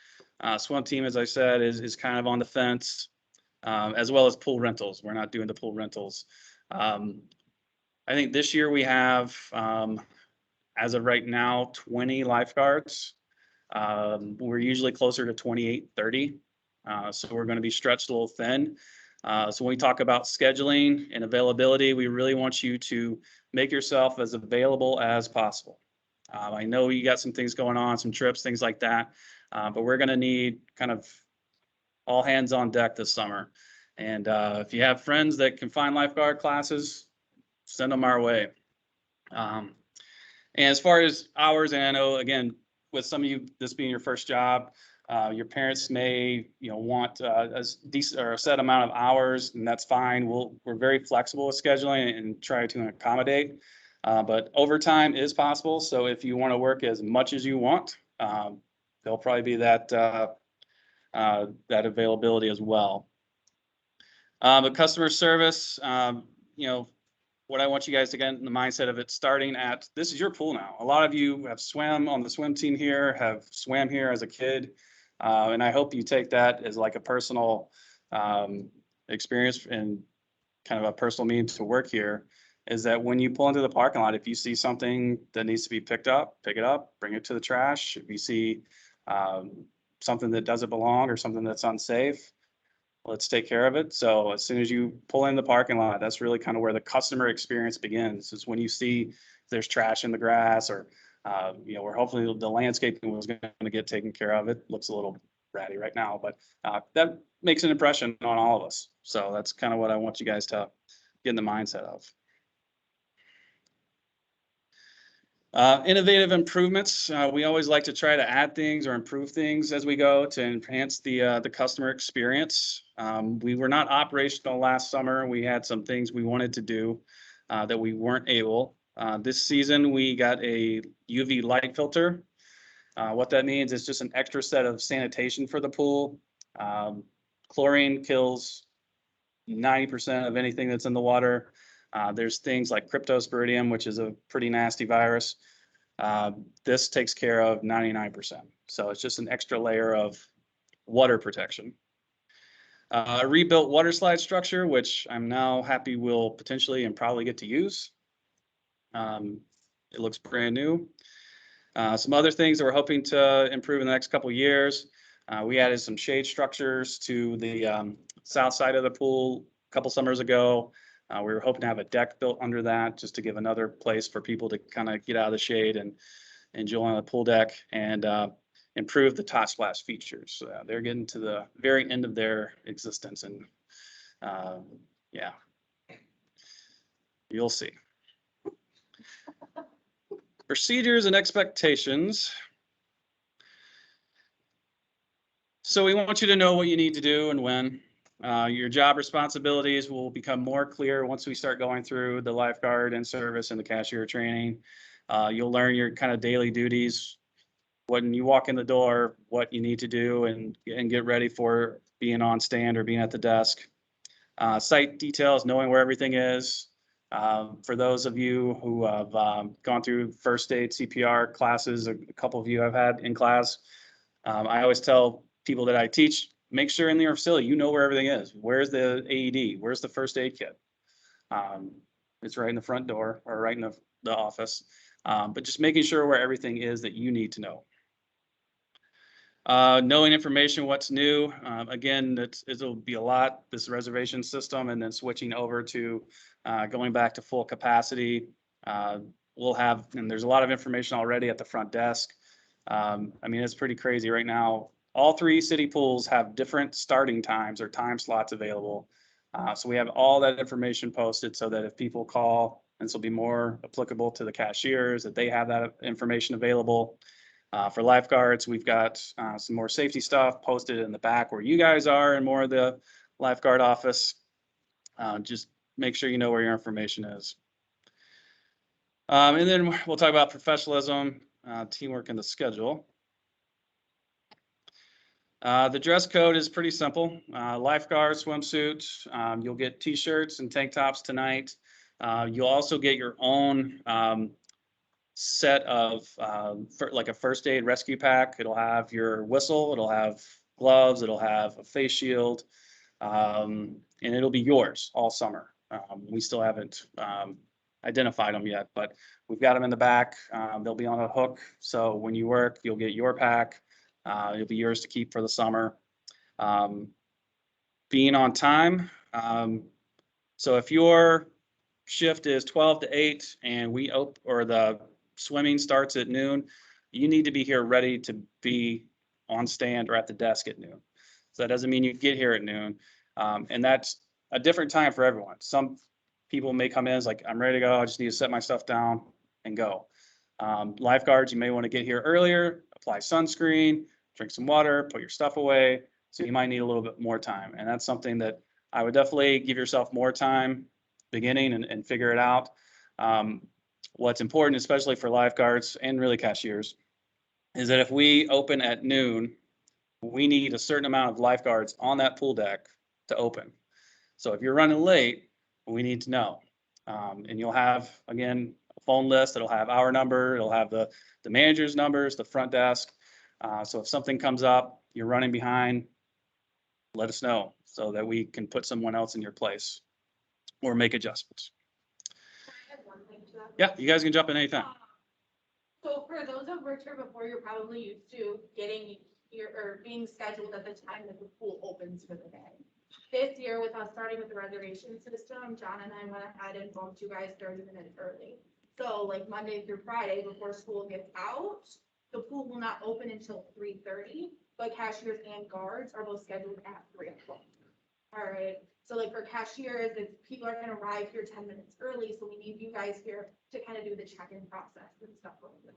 Swim team, as I said, is kind of on the fence, as well as pool rentals. We're not doing the pool rentals. I think this year we have, as of right now, 20 lifeguards. We're usually closer to 28, 30. So we're going to be stretched a little thin. So when we talk about scheduling and availability, we really want you to make yourself as available as possible. I know you got some things going on, some trips, things like that, but we're going to need kind of all hands on deck this summer. And if you have friends that can find lifeguard classes, send them our way. And as far as hours, and I know, again, with some of you, this being your first job, your parents may, want a decent or a set amount of hours, and that's fine. We're very flexible with scheduling and try to accommodate. But overtime is possible. So if you want to work as much as you want, there'll probably be that availability as well. But customer service, what I want you guys to get in the mindset of it starting at, this is your pool now. A lot of you have swam on the swim team here, have swam here as a kid. And I hope you take that as like a personal experience and kind of a personal means to work here, is that when you pull into the parking lot, if you see something that needs to be picked up, pick it up, bring it to the trash. If you see something that doesn't belong or something that's unsafe, let's take care of it. So as soon as you pull in the parking lot, that's really kind of where the customer experience begins, is when you see there's trash in the grass, or where hopefully the landscaping was going to get taken care of. It looks a little ratty right now, but that makes an impression on all of us. So that's kind of what I want you guys to get in the mindset of. Innovative improvements. We always like to try to add things or improve things as we go to enhance the customer experience. We were not operational last summer. We had some things we wanted to do that we weren't able. This season, we got a UV light filter. What that means is just an extra set of sanitation for the pool. Chlorine kills 90% of anything that's in the water. There's things like cryptosporidium, which is a pretty nasty virus. This takes care of 99%. So it's just an extra layer of water protection. A rebuilt water slide structure, which I'm now happy we'll potentially and probably get to use. It looks brand new. Some other things that we're hoping to improve in the next couple of years. We added some shade structures to the south side of the pool a couple summers ago. We were hoping to have a deck built under that, just to give another place for people to kind of get out of the shade and enjoy on the pool deck, and improve the top splash features. They're getting to the very end of their existence, and yeah, you'll see. Procedures and expectations. So we want you to know what you need to do and when. Your job responsibilities will become more clear once we start going through the lifeguard and service and the cashier training. You'll learn your kind of daily duties, when you walk in the door, what you need to do and get ready for being on stand or being at the desk. Site details, knowing where everything is. For those of you who have gone through first aid CPR classes, a couple of you I've had in class, I always tell people that I teach, make sure in your facility you know where everything is. Where's the AED? Where's the first aid kit? It's right in the front door or right in the office. But just making sure where everything is that you need to know. Knowing information, what's new. Again, it'll be a lot, this reservation system, and then switching over to going back to full capacity. We'll have, and there's a lot of information already at the front desk. I mean, it's pretty crazy right now. All 3 city pools have different starting times or time slots available. So we have all that information posted so that if people call, and this will be more applicable to the cashiers, that they have that information available. For lifeguards, we've got some more safety stuff posted in the back where you guys are, and more of the lifeguard office. Just make sure you know where your information is. And then we'll talk about professionalism, teamwork, and the schedule. The dress code is pretty simple. Lifeguard swimsuit. You'll get t-shirts and tank tops tonight. You'll also get your own set of like a first aid rescue pack. It'll have your whistle, it'll have gloves, it'll have a face shield, and it'll be yours all summer. We still haven't identified them yet, but we've got them in the back. They'll be on a hook, so when you work, you'll get your pack. It'll be yours to keep for the summer. Being on time. So if your shift is 12 to 8 and or the swimming starts at noon, you need to be here ready to be on stand or at the desk at noon. So that doesn't mean you get here at noon. And that's a different time for everyone. Some people may come in as like, I'm ready to go. I just need to set my stuff down and go. Lifeguards, you may want to get here earlier, apply sunscreen, drink some water, put your stuff away. So you might need a little bit more time. And that's something that I would definitely give yourself more time beginning and figure it out. What's important, especially for lifeguards and really cashiers, is that if we open at noon, we need a certain amount of lifeguards on that pool deck to open. So if you're running late, we need to know. And you'll have, again, a phone list. It'll have our number. It'll have the manager's numbers, the front desk. So if something comes up, you're running behind, let us know so that we can put someone else in your place or make adjustments. I have one thing to that. Yeah, you guys can jump in anytime. So for those that worked here before, you're probably used to getting your, or being scheduled at the time that the pool opens for the day. This year, with us starting with the reservation system, John and I went ahead and bumped you guys 30 minutes early. So like Monday through Friday, before school gets out, the pool will not open until 3:30, but cashiers and guards are both scheduled at 3 o'clock. All right, so like for cashiers, if people are gonna arrive here 10 minutes early, so we need you guys here to kind of do the check-in process and stuff like that.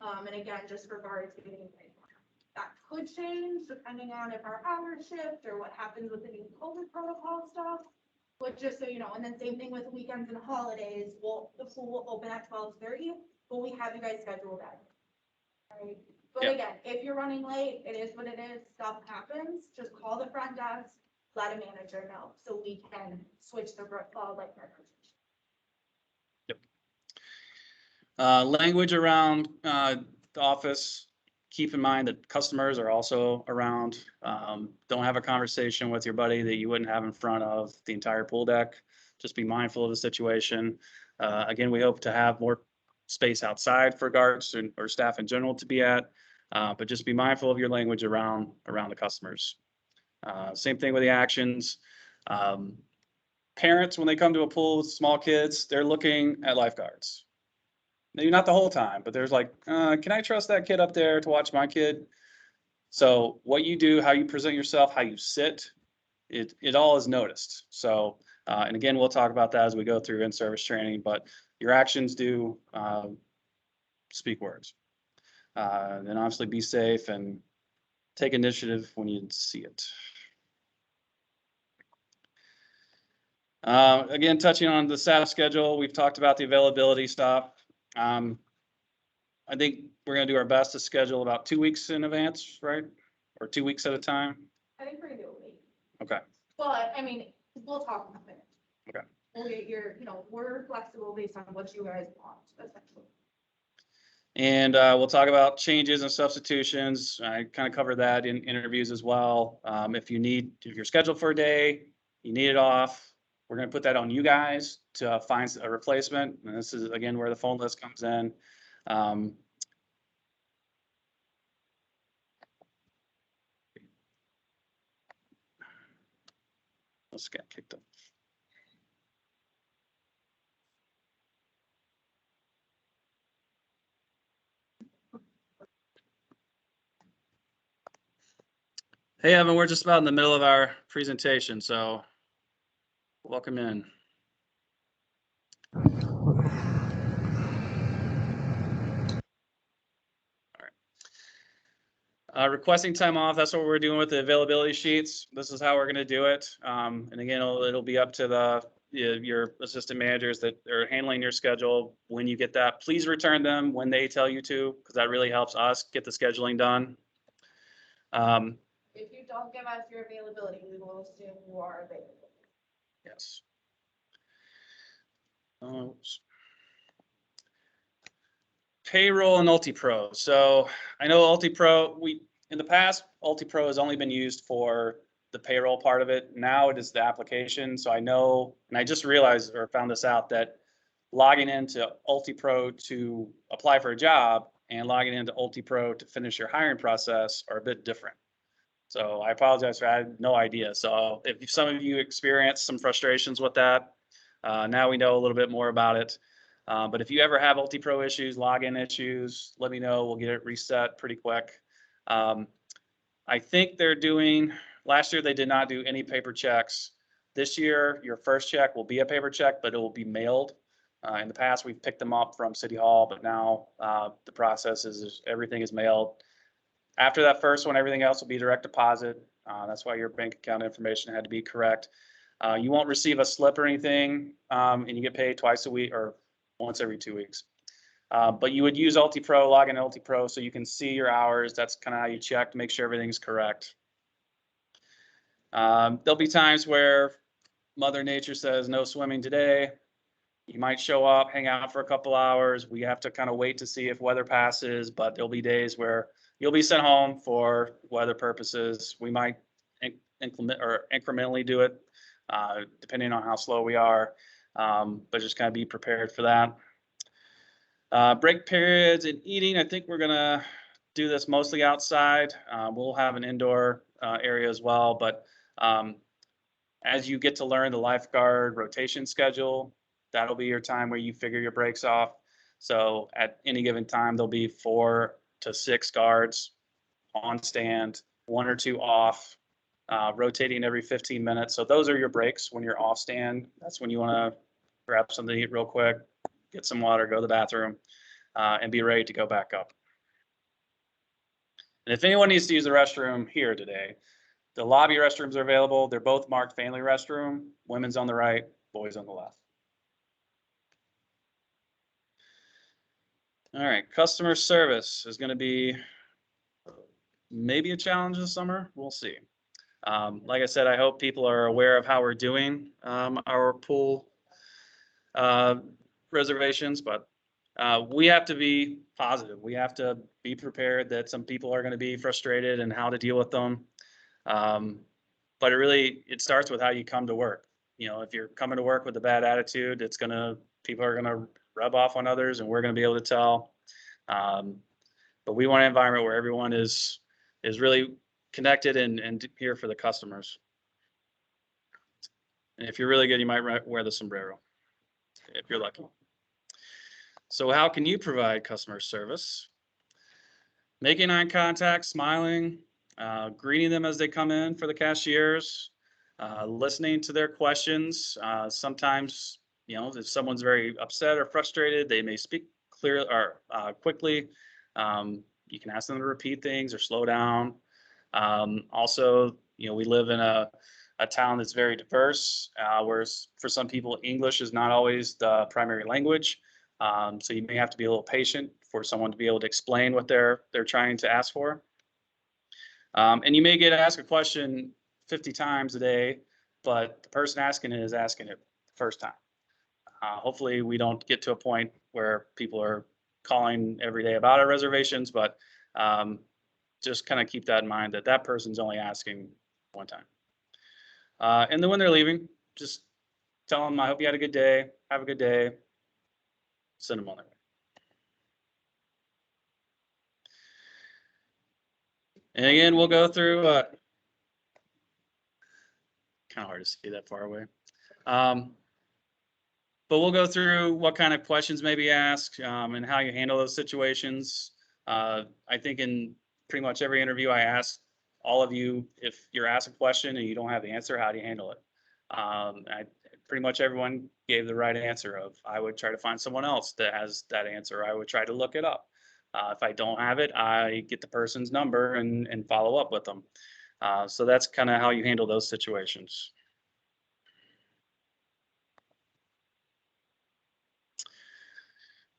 And again, just for guards getting ready. That could change depending on if our hours shift or what happens with the new COVID protocol stuff. But just so you know, and then same thing with weekends and holidays, the pool will open at 12:30, but we have you guys scheduled at. All right, but Yeah. again, if you're running late, it is what it is, stuff happens, just call the front desk, let a manager know, so we can switch the lifeguard rotation. Language around the office. Keep in mind that customers are also around. Don't have a conversation with your buddy that you wouldn't have in front of the entire pool deck. Just be mindful of the situation. Again, we hope to have more space outside for guards or staff in general to be at, but just be mindful of your language around the customers. Same thing with the actions. Parents, when they come to a pool with small kids, they're looking at lifeguards. Maybe not the whole time, but there's like, can I trust that kid up there to watch my kid? So what you do, how you present yourself, how you sit, it all is noticed. So, and again, we'll talk about that as we go through in-service training, but your actions do speak words. Then obviously be safe and take initiative when you see it. Again, touching on the staff schedule, we've talked about the availability stuff. I think we're gonna do our best to schedule about 2 weeks in advance, right? Or 2 weeks at a time. I think we're gonna do a week, Okay, but I mean, we'll talk about it. okay. We'll get we're flexible based on what you guys want, essentially. And we'll talk about changes and substitutions. I kind of covered that in interviews as well. If you're scheduled for a day, you need it off, we're gonna put that on you guys to find a replacement. And this is, again, where the phone list comes in. Let's get kicked up. Hey, Evan, we're just about in the middle of our presentation, so welcome in. Requesting time off, that's what we're doing with the availability sheets. This is how we're gonna do it. And again, it'll be up to your assistant managers that are handling your schedule. When you get that, please return them when they tell you to, because that really helps us get the scheduling done. If you don't give us your availability, we will assume you are available. Yes. Payroll and UltiPro. So I know UltiPro, in the past, UltiPro has only been used for the payroll part of it. Now it is the application. So I know, and I just realized or found this out, that logging into UltiPro to apply for a job and logging into UltiPro to finish your hiring process are a bit different. So I apologize for I had no idea. So if some of you experienced some frustrations with that, now we know a little bit more about it. But if you ever have UltiPro issues, login issues, let me know. We'll get it reset pretty quick. I think last year they did not do any paper checks. This year, your first check will be a paper check, but it will be mailed. In the past, we've picked them up from City Hall, but now the process is everything is mailed. After that first one, everything else will be direct deposit. That's why your bank account information had to be correct. You won't receive a slip or anything, and you get paid twice a week or once every 2 weeks. But you would use UltiPro, log in UltiPro, so you can see your hours. That's kind of how you check to make sure everything's correct. There'll be times where Mother Nature says no swimming today. You might show up, hang out for a couple hours. We have to kind of wait to see if weather passes, but there'll be days where you'll be sent home for weather purposes. We might increment or incrementally do it, depending on how slow we are. But just kind of be prepared for that. Break periods and eating, I think we're gonna do this mostly outside. We'll have an indoor area as well, but as you get to learn the lifeguard rotation schedule, that'll be your time where you figure your breaks off. So at any given time, there'll be 4 to 6 guards on stand, 1 or 2 off, rotating every 15 minutes. So those are your breaks when you're off stand. That's when you want to grab something to eat real quick, get some water, go to the bathroom, and be ready to go back up. And if anyone needs to use the restroom here today, the lobby restrooms are available. They're both marked family restroom, women's on the right, boys on the left. All right, customer service is going to be maybe a challenge this summer. We'll see. Like I said, I hope people are aware of how we're doing our pool reservations, but we have to be positive. We have to be prepared that some people are going to be frustrated and how to deal with them. But it starts with how you come to work. You know, if you're coming to work with a bad attitude, people are gonna rub off on others, and we're gonna be able to tell. But we want an environment where everyone is really connected and here for the customers. And if you're really good, you might wear the sombrero, if you're lucky. So how can you provide customer service? Making eye contact, smiling, greeting them as they come in for the cashiers, listening to their questions. Sometimes, you know, if someone's very upset or frustrated, they may speak clearly or quickly. You can ask them to repeat things or slow down. Also, you know, we live in a town that's very diverse, whereas for some people, English is not always the primary language. So you may have to be a little patient for someone to be able to explain what they're trying to ask for. And you may get asked a question 50 times a day, but the person asking it is asking it the first time. Hopefully we don't get to a point where people are calling every day about our reservations, but just kind of keep that in mind that person's only asking one time. And then when they're leaving, just tell them, I hope you had a good day, have a good day, send them on their way. And again, we'll go through, kind of hard to see that far away. But we'll go through what kind of questions may be asked and how you handle those situations. I think in pretty much every interview I ask all of you, if you're asked a question and you don't have the answer, how do you handle it? Pretty much everyone gave the right answer of, I would try to find someone else that has that answer. I would try to look it up. If I don't have it, I get the person's number and follow up with them. So that's kind of how you handle those situations.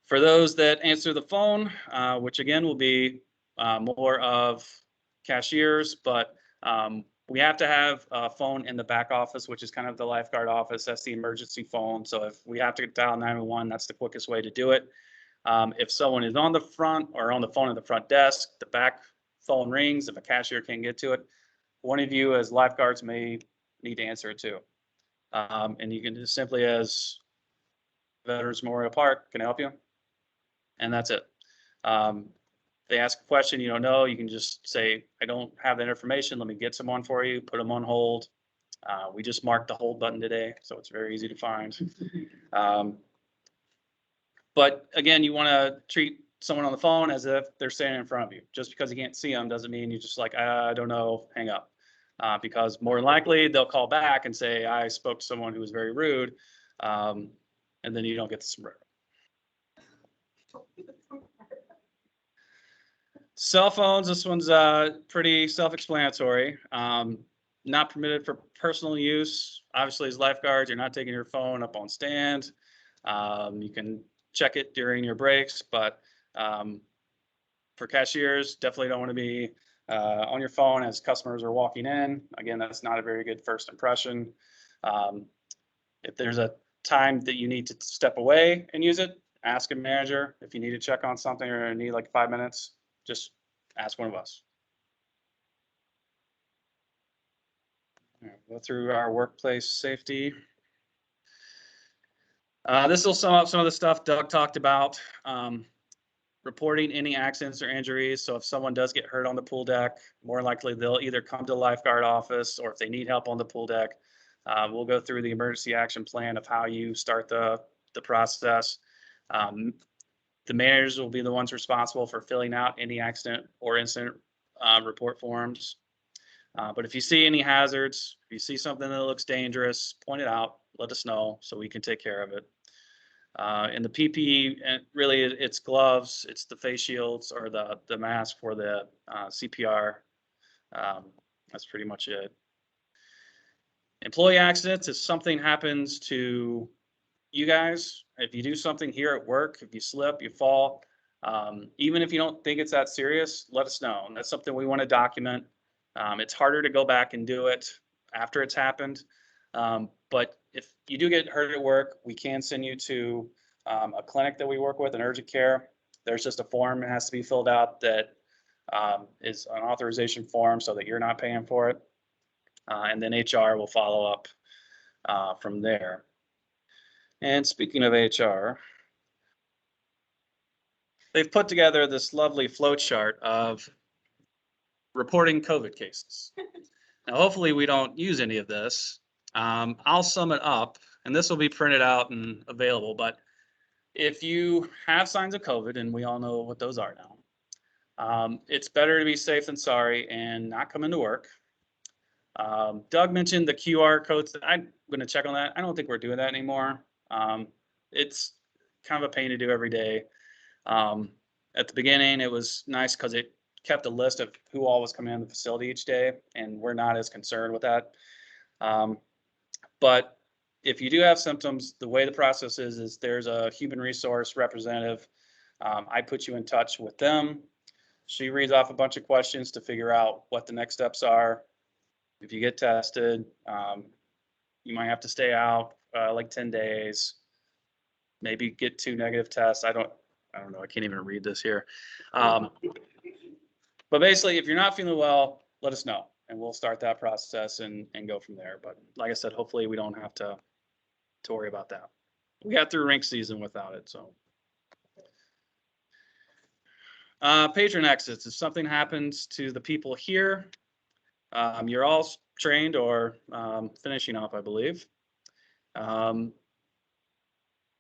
For those that answer the phone, which again will be more of cashiers, but we have to have a phone in the back office, which is kind of the lifeguard office. That's the emergency phone. So if we have to dial 911, that's the quickest way to do it. If someone is on the front or on the phone at the front desk, the back phone rings. If a cashier can't get to it, one of you as lifeguards may need to answer it too. And you can just simply as Veterans Memorial Park, can I help you? And that's it. They ask a question you don't know, you can just say, I don't have that information. Let me get someone for you, put them on hold. We just marked the hold button today, so it's very easy to find. But again, you want to treat someone on the phone as if they're standing in front of you. Just because you can't see them doesn't mean you're just like, I don't know, hang up. Because more than likely they'll call back and say, I spoke to someone who was very rude. And then you don't get the sombrero. Cell phones, this one's pretty self-explanatory. Not permitted for personal use. Obviously, as lifeguards, you're not taking your phone up on stand. You can check it during your breaks, but for cashiers, definitely don't want to be on your phone as customers are walking in. Again, that's not a very good first impression. If there's a time that you need to step away and use it, ask a manager. If you need to check on something or need like 5 minutes, just ask one of us. All right, go through our workplace safety. This will sum up some of the stuff Doug talked about. Reporting any accidents or injuries. So if someone does get hurt on the pool deck, more likely they'll either come to the lifeguard office, or if they need help on the pool deck, we'll go through the emergency action plan of how you start the process. The managers will be the ones responsible for filling out any accident or incident report forms. But if you see any hazards, if you see something that looks dangerous, point it out, let us know so we can take care of it. And the PPE, and really it's gloves, it's the face shields or the mask for the CPR. That's pretty much it. Employee accidents, if something happens to you guys, if you do something here at work, if you slip, you fall, even if you don't think it's that serious, let us know. And that's something we want to document. It's harder to go back and do it after it's happened. But if you do get hurt at work, we can send you to a clinic that we work with in urgent care. There's just a form that has to be filled out that is an authorization form so that you're not paying for it. And then HR will follow up from there. And speaking of HR, they've put together this lovely flow chart of reporting COVID cases. Now, hopefully we don't use any of this. I'll sum it up, and this will be printed out and available. But if you have signs of COVID, and we all know what those are now, it's better to be safe than sorry and not come into work. Doug mentioned the QR codes. I'm going to check on that. I don't think we're doing that anymore. It's kind of a pain to do every day. At the beginning, it was nice because it kept a list of who all was coming in the facility each day, and we're not as concerned with that. But if you do have symptoms, the way the process is there's a human resource representative. I put you in touch with them. She reads off a bunch of questions to figure out what the next steps are. If you get tested, you might have to stay out like 10 days, maybe get 2 negative tests. I don't know. I can't even read this here. But basically, if you're not feeling well, let us know, and we'll start that process and go from there. But like I said, hopefully we don't have to worry about that. We got through rink season without it, so. Patron exits. If something happens to the people here, you're all trained or finishing up, I believe.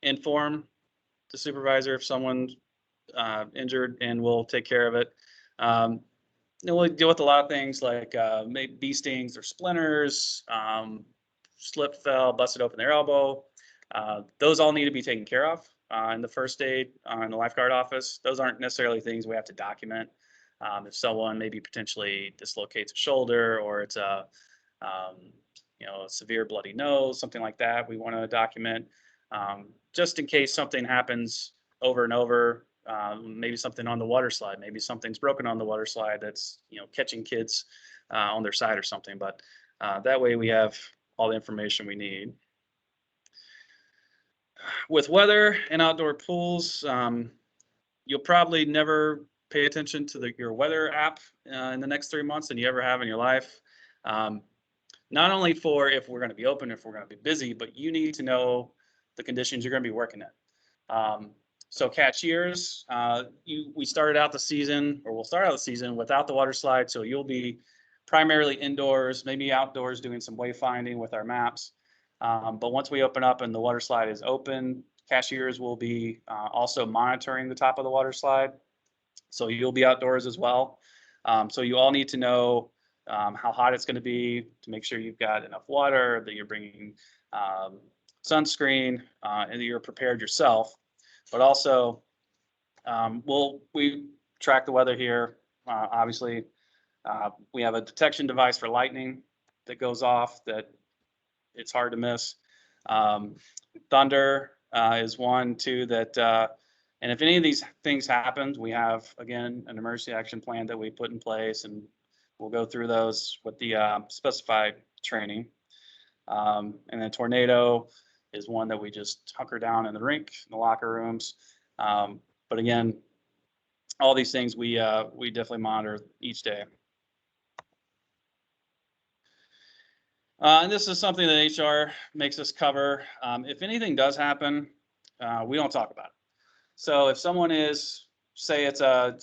Inform the supervisor if someone's injured, and we'll take care of it. And we'll deal with a lot of things like maybe bee stings or splinters, slip, fell, busted open their elbow. Those all need to be taken care of in the first aid in the lifeguard office. Those aren't necessarily things we have to document. If someone maybe potentially dislocates a shoulder, or it's a a severe bloody nose, something like that, we want to document just in case something happens over and over. Maybe something on the water slide, maybe something's broken on the water slide that's catching kids on their side or something. But that way we have all the information we need. With weather and outdoor pools, you'll probably never pay attention to your weather app in the next 3 months than you ever have in your life. Not only for if we're going to be open, if we're going to be busy, but you need to know the conditions you're going to be working in. So cashiers, we started out the season, or we'll start out the season without the water slide. So you'll be primarily indoors, maybe outdoors doing some wayfinding with our maps. But once we open up and the water slide is open, cashiers will be also monitoring the top of the water slide. So you'll be outdoors as well. So you all need to know how hot it's going to be to make sure you've got enough water, that you're bringing sunscreen, and that you're prepared yourself. But also, we track the weather here. Obviously, we have a detection device for lightning that goes off that it's hard to miss. Thunder is one too that, and if any of these things happen, we have, again, an emergency action plan that we put in place, and we'll go through those with the specified training. And then tornado, is one that we just hunker down in the rink, in the locker rooms. But again, all these things we definitely monitor each day. And this is something that HR makes us cover. If anything does happen, we don't talk about it. So if someone is, say it's an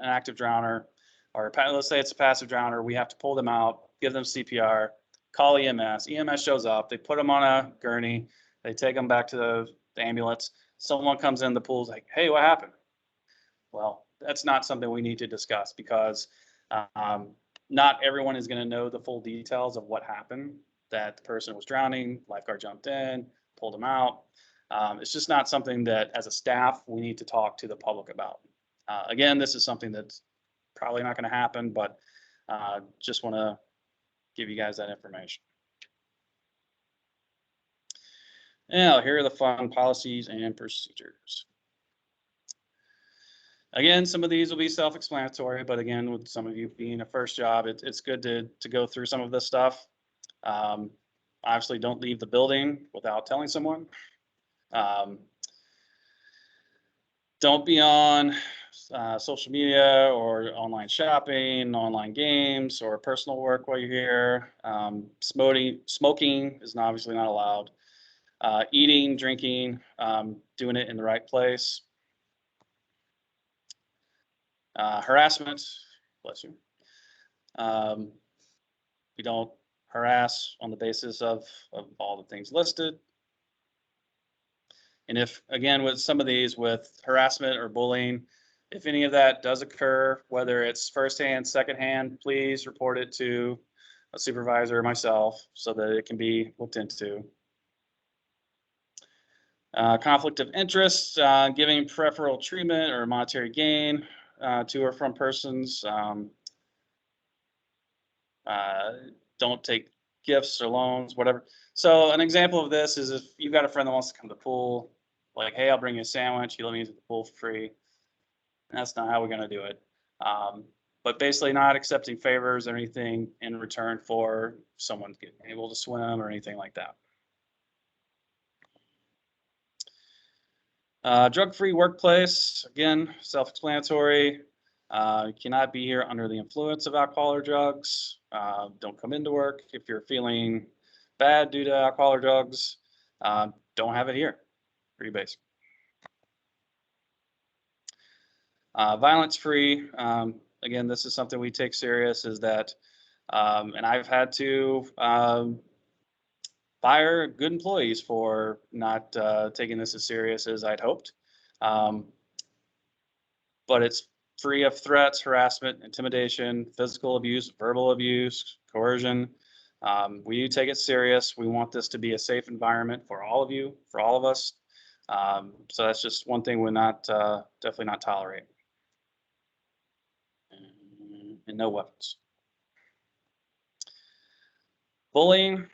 active drowner, or let's say it's a passive drowner, we have to pull them out, give them CPR, call EMS. EMS shows up, they put them on a gurney, they take them back to the ambulance. Someone comes in the pool's like, hey, what happened? Well, that's not something we need to discuss because not everyone is going to know the full details of what happened, that the person was drowning, lifeguard jumped in, pulled them out. It's just not something that as a staff, we need to talk to the public about. Again, this is something that's probably not going to happen, but just want to give you guys that information. Now, here are the fun policies and procedures. Again, some of these will be self-explanatory, but again, with some of you being a first job, it's good to go through some of this stuff. Obviously, don't leave the building without telling someone. Don't be on social media or online shopping, online games, or personal work while you're here. Smoking is obviously not allowed. Eating, drinking, doing it in the right place. Harassment, bless you. We don't harass on the basis of all the things listed. And if, again, with some of these, with harassment or bullying, if any of that does occur, whether it's firsthand, secondhand, please report it to a supervisor or myself so that it can be looked into. Conflict of interest, giving preferential treatment or monetary gain to or from persons. Don't take gifts or loans, whatever. So an example of this is if you've got a friend that wants to come to the pool, like, hey, I'll bring you a sandwich, you let me use the pool for free. That's not how we're going to do it. But basically not accepting favors or anything in return for someone getting able to swim or anything like that. Drug-free workplace, again, self-explanatory. You cannot be here under the influence of alcohol or drugs. Don't come into work if you're feeling bad due to alcohol or drugs. Don't have it here. Pretty basic. Violence-free. Again, this is something we take serious, is that, and I've had to fire good employees for not taking this as serious as I'd hoped. But it's free of threats, harassment, intimidation, physical abuse, verbal abuse, coercion. We do take it serious. We want this to be a safe environment for all of you, for all of us. So that's just one thing we're not definitely not tolerate. And no weapons. Bullying,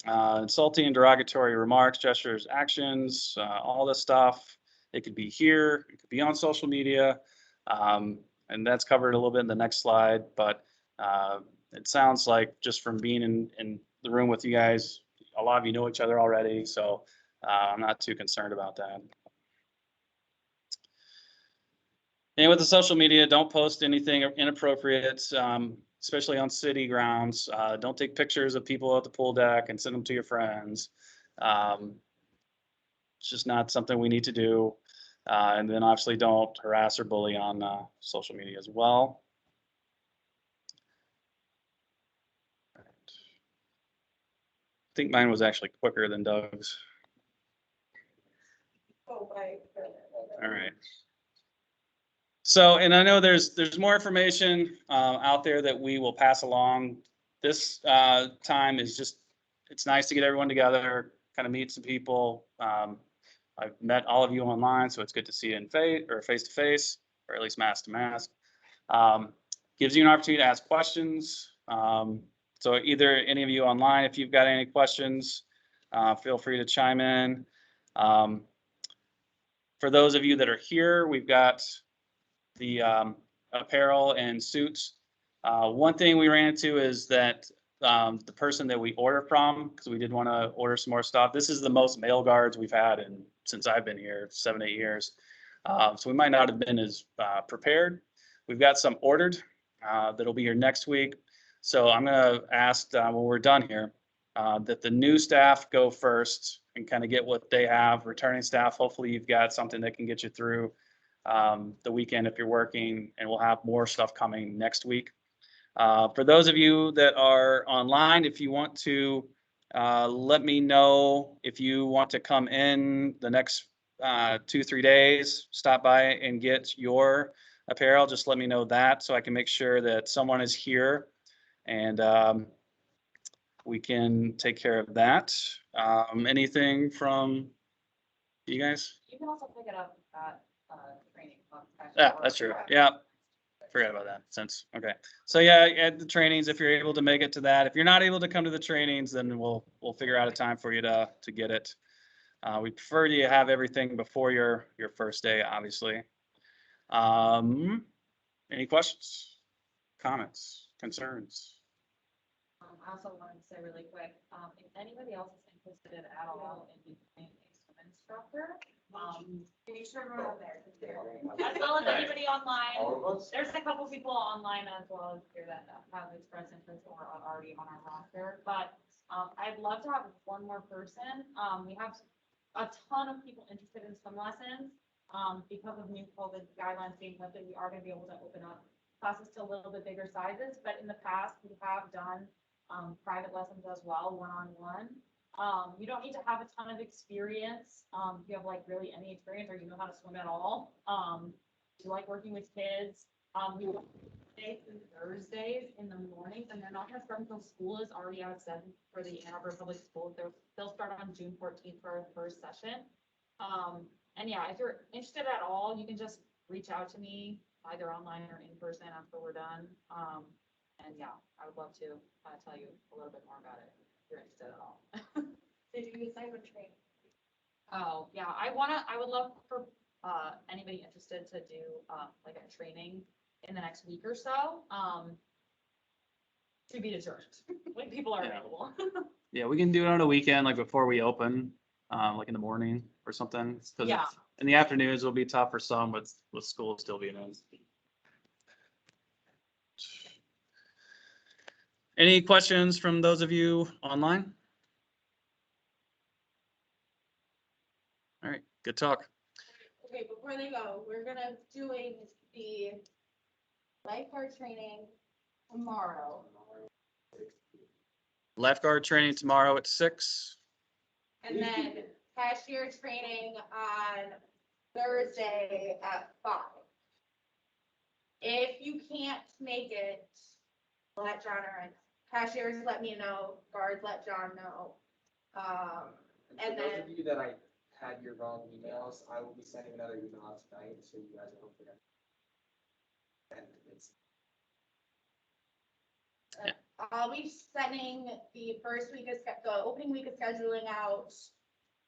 insulting and derogatory remarks, gestures, actions, all this stuff. It could be here, it could be on social media, and that's covered a little bit in the next slide, but it sounds like just from being in the room with you guys, a lot of you know each other already, so I'm not too concerned about that. And with the social media, don't post anything inappropriate, especially on city grounds. Don't take pictures of people at the pool deck and send them to your friends. It's just not something we need to do. And then obviously don't harass or bully on social media as well. I think mine was actually quicker than Doug's. All right. So, and I know there's more information out there that we will pass along. This time is just, it's nice to get everyone together, kind of meet some people. I've met all of you online, so it's good to see you in face to face, or at least mask to mask. Gives you an opportunity to ask questions. So either any of you online, if you've got any questions, feel free to chime in. For those of you that are here, we've got the apparel and suits. One thing we ran into is that the person that we order from, because we did want to order some more stuff. This is the most male guards we've had since I've been here, 7, 8 years. So we might not have been as prepared. We've got some ordered that'll be here next week. So I'm gonna ask when we're done here that the new staff go first and kind of get what they have. Returning staff, hopefully you've got something that can get you through the weekend if you're working, and we'll have more stuff coming next week. For those of you that are online, if you want to let me know if you want to come in the next 2-3 days, stop by and get your apparel. Just let me know that so I can make sure that someone is here and we can take care of that. Anything from you guys? You can also pick it up at, training. Yeah, that's true. Yeah. Forgot about that okay. So yeah, at the trainings, if you're able to make it to that, if you're not able to come to the trainings, then we'll figure out a time for you to get it. We prefer you have everything before your first day, obviously. Any questions, comments, concerns? I also wanted to say really quick, if anybody else is interested at all in becoming a swim instructor, Make sure we're out there. as well as anybody online, there's a couple people online as well as here that have expressed interest or are already on our roster, but I'd love to have one more person. We have a ton of people interested in swim lessons. Because of new COVID guidelines being lifted, we are gonna be able to open up classes to a little bit bigger sizes, but in the past, we have done private lessons as well, one-on-one. You don't need to have a ton of experience. If you have like really any experience or you know how to swim at all. You like working with kids. We do Mondays and Thursdays in the mornings, and they're not gonna start until school is already out of for the Ann Arbor Public Schools. They'll start on June 14th for our first session. And yeah, if you're interested at all, you can just reach out to me either online or in person after we're done. And yeah, I would love to tell you a little bit more about it if you're interested at all. Did you decide what training? Oh, yeah, I would love for anybody interested to do like a training in the next week or so. To be determined when people are available. Yeah, we can do it on a weekend, like before we open, like in the morning or something. 'Cause Yeah. in the afternoons, it'll be tough for some with school still being in. Any questions from those of you online? All right, good talk. Okay, before they go, we're gonna doing the lifeguard training tomorrow. Lifeguard training tomorrow at 6. And then cashier training on Thursday at 5. If you can't make it, let John or cashiers let me know, guards let John know. And For those then, of you that I had your wrong emails, I will be sending another email out tonight, so you guys don't forget. And it's I'll be sending the first week of, the opening week of scheduling out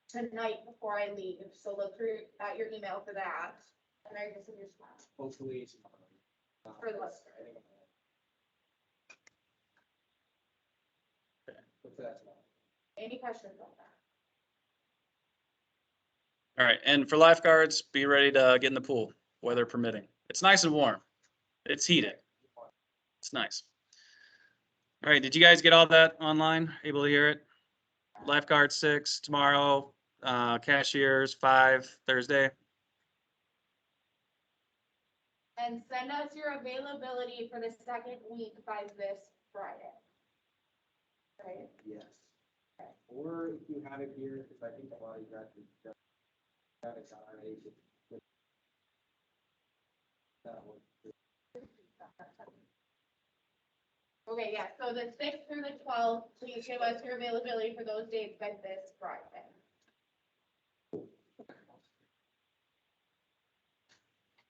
tonight before I leave, so look through at your email for that. And I just, hopefully. For the list. Look for that tomorrow. Any questions on that? All right, and for lifeguards, be ready to get in the pool, weather permitting. It's nice and warm. It's heated. It's nice. All right, did you guys get all that online? Able to hear it? Lifeguard 6 tomorrow, cashiers 5 Thursday. And send us your availability for the second week by this Friday. Right? Yes. Or if you have it here, because I think a lot of you guys have it already. That would. Okay, yeah, so the 6th through the 12th, please give us your availability for those dates by this Friday.